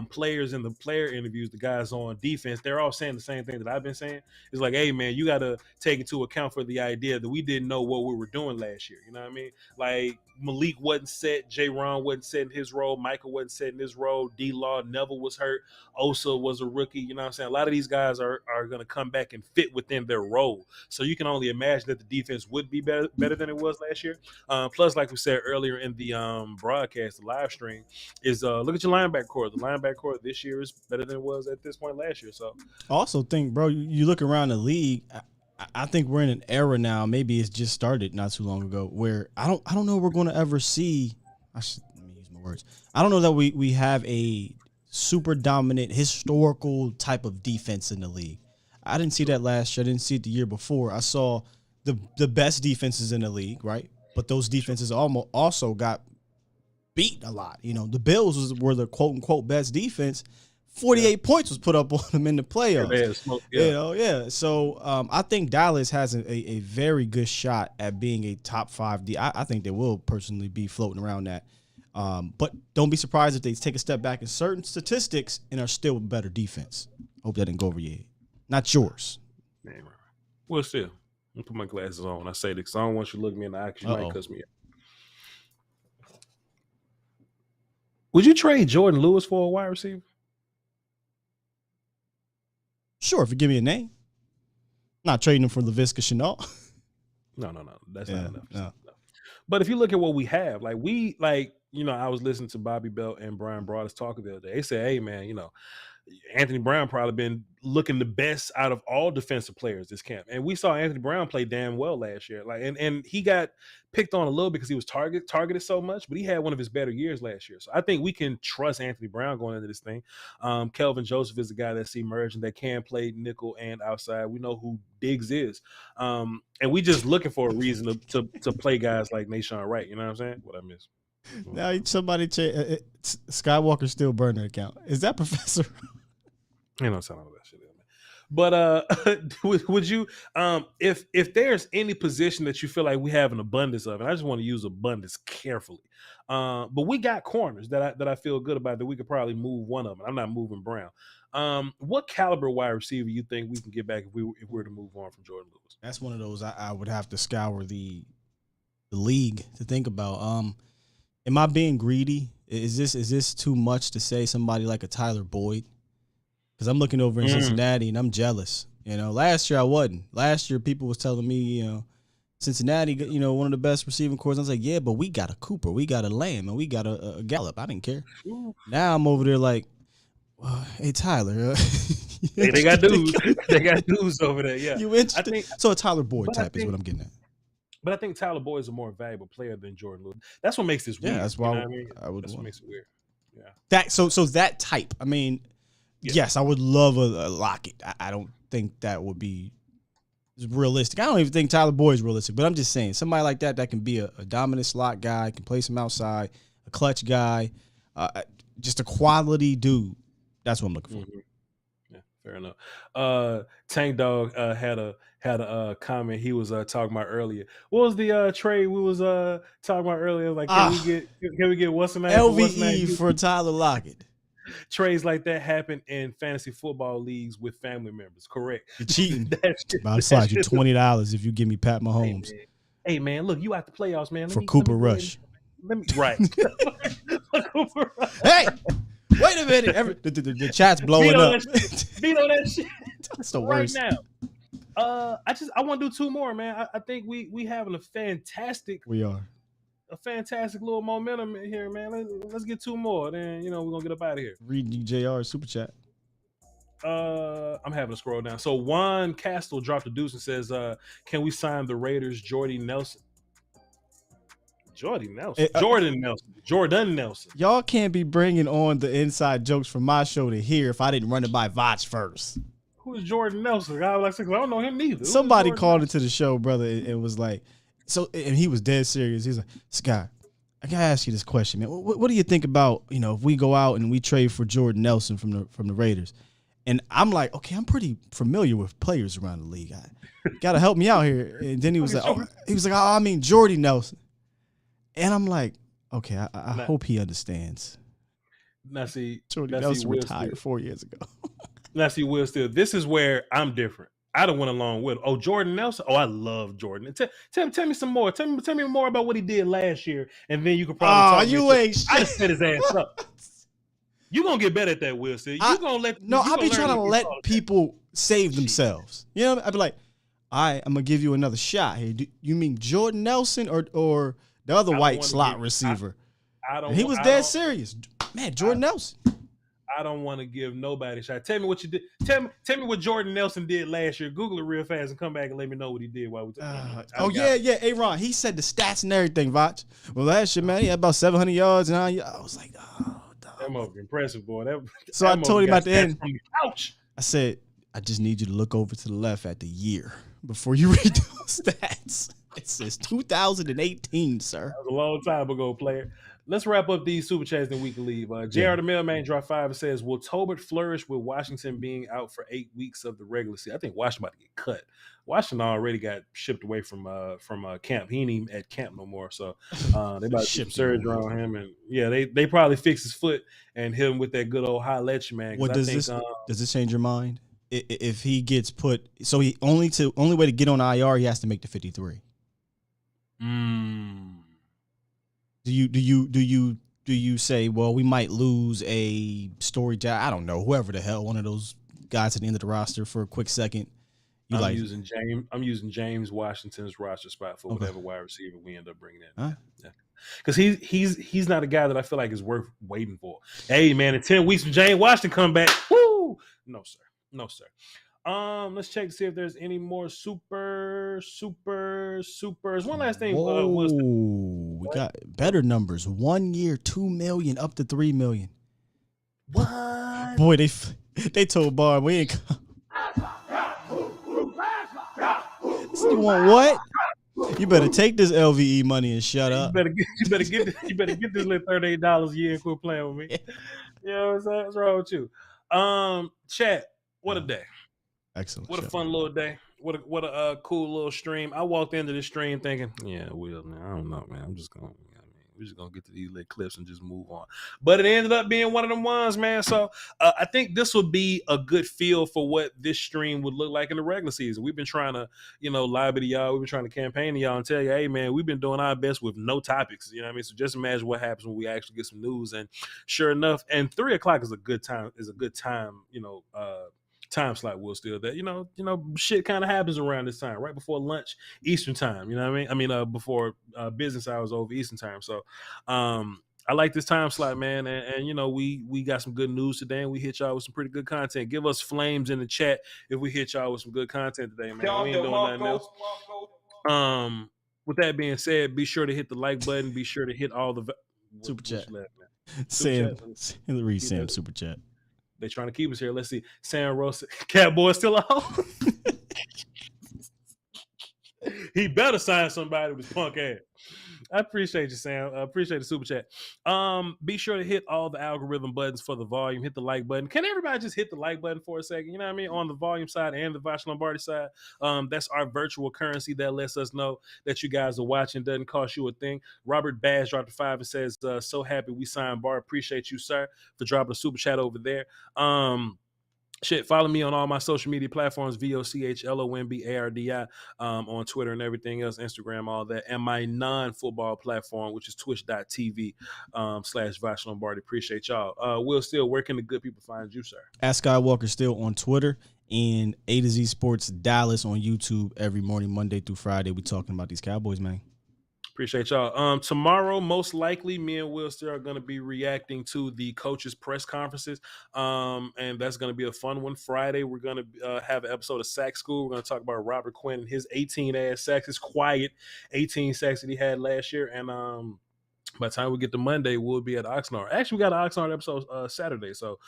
players and the player interviews, the guys on defense, they're all saying the same thing that I've been saying. It's like, hey man, you got to take into account for the idea that we didn't know what we were doing last year. You know what I mean? Like Malik wasn't set, J-Ron wasn't set in his role, Micah wasn't set in his role, D-Law, Neville was hurt, Osa was a rookie. You know what I'm saying? A lot of these guys are going to come back and fit within their role. So you can only imagine that the defense would be better than it was last year. Plus, like we said earlier in the broadcast, the live stream, is look at your linebacker core. The linebacker core this year is better than it was at this point last year. So I also think, bro, you look around the league, I think we're in an era now, maybe it's just started not too long ago, where I don't know we're going to ever see, let me use my words. I don't know that we have a super dominant historical type of defense in the league. I didn't see that last year. I didn't see it the year before. I saw the best defenses in the league, right? But those defenses also got beat a lot. The Bills were the quote unquote best defense. 48 points was put up on them in the playoffs. So I think Dallas has a very good shot at being a top 5 D. I think they will personally be floating around that. But don't be surprised if they take a step back in certain statistics and are still a better defense. Hope that didn't go over your head. Not yours. Man, well, still, I'm put my glasses on when I say this because I don't want you to look me in the eye because you might cuss me out. Would you trade Jordan Lewis for a wide receiver? Sure, if you give me a name. Not trading him for Laviska Shenault. No. That's not enough. No. But if you look at what we have, I was listening to Bobby Belt and Brian Broaddus talk the other day. They said, hey, man, Anthony Brown probably been looking the best out of all defensive players this camp. And we saw Anthony Brown play damn well last year. And he got picked on a little because he was targeted so much, but he had one of his better years last year. So I think we can trust Anthony Brown going into this thing. Kelvin Joseph is the guy that's emerging that can play nickel and outside. We know who Diggs is. And we just looking for a reason to play guys like Nashawn Wright. You know what I'm saying? What I miss. Now somebody Skywalker still burner account. Is that Professor? Ain't no telling what that shit is, man. But would you if there's any position that you feel like we have an abundance of, and I just want to use abundance carefully, but we got corners that I feel good about that we could probably move one of them. I'm not moving Brown. What caliber wide receiver you think we can get back if we were to move on from Jordan Lewis? That's one of those I would have to scour the league to think about. Am I being greedy? Is this too much to say somebody like a Tyler Boyd? Because I'm looking over in Cincinnati and I'm jealous. Last year I wasn't. Last year people was telling me, Cincinnati, one of the best receiving corps. I was like, yeah, but we got a Cooper, we got a Lamb, and we got a Gallup. I didn't care. Now I'm over there like, hey Tyler, hey, they got dudes. They got dudes over there. Yeah, you interested? So a Tyler Boyd type is what I'm getting at. But I think Tyler Boyd is a more valuable player than Jordan Lewis. That's what makes this weird. Yeah, that's why I would. That's what makes it weird. Yeah. So that type. I mean, yes, I would love a Lockett. I don't think that would be realistic. I don't even think Tyler Boyd is realistic. But I'm just saying, somebody like that can be a dominant slot guy, can play some outside, a clutch guy, just a quality dude. That's what I'm looking for. Mm-hmm. Yeah, fair enough. Tank Dog had a comment he was talking about earlier. What was the trade we was talking about earlier? Like, can we get what's the name? LVE for Tyler Lockett. Trades like that happen in fantasy football leagues with family members. Correct. You're cheating. I'll slide you $20 if you give me Pat Mahomes. Hey man, look, you out the playoffs, man. For Cooper Rush. Right. Hey. Wait a minute. The chat's blowing up. Veto that shit. That's the worst. Right now. I want to do two more, man. I think we having a fantastic little momentum in here, man. Let's get two more. Then we're gonna get up out of here. Read JR super chat. I'm having to scroll down. So Juan Castle dropped a deuce and says, can we sign the Raiders Jordan Nelson? Jordan Nelson. Y'all can't be bringing on the inside jokes from my show to here if I didn't run it by Voch first. Who is Jordan Nelson? I don't know him neither. Somebody called into the show, brother, and was like, and he was dead serious. He's like, Scott, I gotta ask you this question, man. What do you think about, if we go out and we trade for Jordan Nelson from the Raiders? And I'm like, okay, I'm pretty familiar with players around the league. Gotta help me out here. And then he was like, I mean Jordy Nelson. And I'm like, okay, I hope he understands. Now see, Jordy Nelson retired 4 years ago. Now see, Will Steele, this is where I'm different. I don't went along with him. Oh, Jordan Nelson. Oh, I love Jordan. Tell me some more. Tell me more about what he did last year, and then you could probably. I just set his ass up. You gonna get better at that, Will Steele. You gonna let? No, I'll be trying to let people save themselves. I'd be like, all right, I'm gonna give you another shot here. You mean Jordan Nelson or the other white slot receiver? He was dead serious, man. Jordan Nelson. I don't want to give nobody a shot. Tell me what you did. Tell me what Jordan Nelson did last year. Google it real fast and come back and let me know what he did while we talking. Yeah. Hey, Ron, he said the stats and everything, Voch. Well, last year, man, he had about 700 yards, and I was like, that must be impressive, boy. So I told him at the end, I said, I just need you to look over to the left at the year before you read those stats. It says 2018, sir. That was a long time ago, player. Let's wrap up these super chats, then we can leave. JR the Mailman dropped 5 and says, will Tolbert flourish with Washington being out for 8 weeks of the regular season? I think Washington about to get cut. Washington already got shipped away from camp. He ain't even at camp no more. So they about to ship surgery on him. And yeah, they probably fix his foot and hit him with that good old holla at you, man. What does this change your mind? If he gets put, so he only way to get on IR, he has to make the 53. Do you say, well, we might lose a story guy? I don't know, whoever the hell, one of those guys at the end of the roster for a quick second. I'm using James Washington's roster spot for whatever wide receiver we end up bringing in. All right. Yeah. Because he's not a guy that I feel like is worth waiting for. Hey man, in 10 weeks when James Washington come back, woo! No sir. Let's check to see if there's any more supers. One last thing. We got better numbers. 1 year, 2 million, up to 3 million. What? Boy, they told Barr we ain't. You want what? You better take this LVE money and shut up. You better get this little $38 a year and quit playing with me. You know what I'm saying? What's wrong with you? Chat. What a day. Excellent. What a fun little day. What a cool little stream. I walked into this stream thinking, yeah, Will, man, I don't know, man. We're just going to get to these little clips and just move on. But it ended up being one of them ones, man. So I think this would be a good feel for what this stream would look like in the regular season. We've been trying to, lobby to y'all. We've been trying to campaign to y'all and tell you, hey, man, we've been doing our best with no topics. You know what I mean? So just imagine what happens when we actually get some news. And sure enough, and 3 o'clock is a good time, time slot will still that shit kind of happens around this time, right before lunch Eastern time. You know what I mean? Before business hours over Eastern time. So I like this time slot, man. And we got some good news today, and we hit y'all with some pretty good content. Give us flames in the chat if we hit y'all with some good content today, man. We ain't doing nothing else. With that being said, be sure to hit the like button. Be sure to hit all the super chat. Sam, read Sam super chat. They trying to keep us here. Let's see. Sam Rose, Catboy still out. He better sign somebody with his punk ass. I appreciate you, Sam. I appreciate the super chat. Be sure to hit all the algorithm buttons for the volume. Hit the like button. Can everybody just hit the like button for a second? You know what I mean? On the volume side and the Voch Lombardi side. That's our virtual currency that lets us know that you guys are watching. Doesn't cost you a thing. Robert Bass dropped a 5 and says, so happy we signed Barr. Appreciate you, sir, for dropping a super chat over there. Follow me on all my social media platforms, VOCHLOMBARDI, on Twitter and everything else, Instagram, all that, and my non-football platform, which is twitch.tv /Voch Lombardi. Appreciate y'all. Will Steele, where can the good people find you, sir? At Skywalker Steele on Twitter and A to Z Sports Dallas on YouTube every morning, Monday through Friday. We talking about these Cowboys, man. Appreciate y'all. Tomorrow, most likely, me and Will still are going to be reacting to the coaches' press conferences, and that's going to be a fun one. Friday, we're going to have an episode of Sack School. We're going to talk about Robert Quinn and his 18-ass sacks, his quiet 18 sacks that he had last year, and by the time we get to Monday, we'll be at Oxnard. Actually, we got an Oxnard episode Saturday, so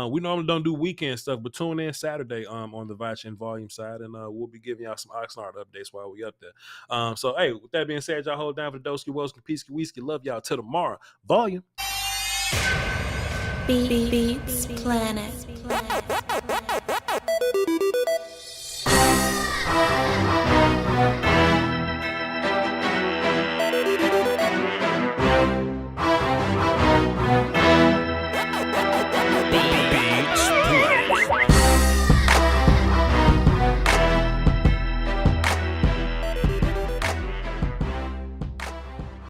we normally don't do weekend stuff, but tune in Saturday on the Voch and Volume side, and we'll be giving y'all some Oxnard updates while we up there. So, hey, with that being said, y'all hold down for the Doski, Welski, Peasky, Whiskey. Love y'all till tomorrow. Volume. Beats Planet.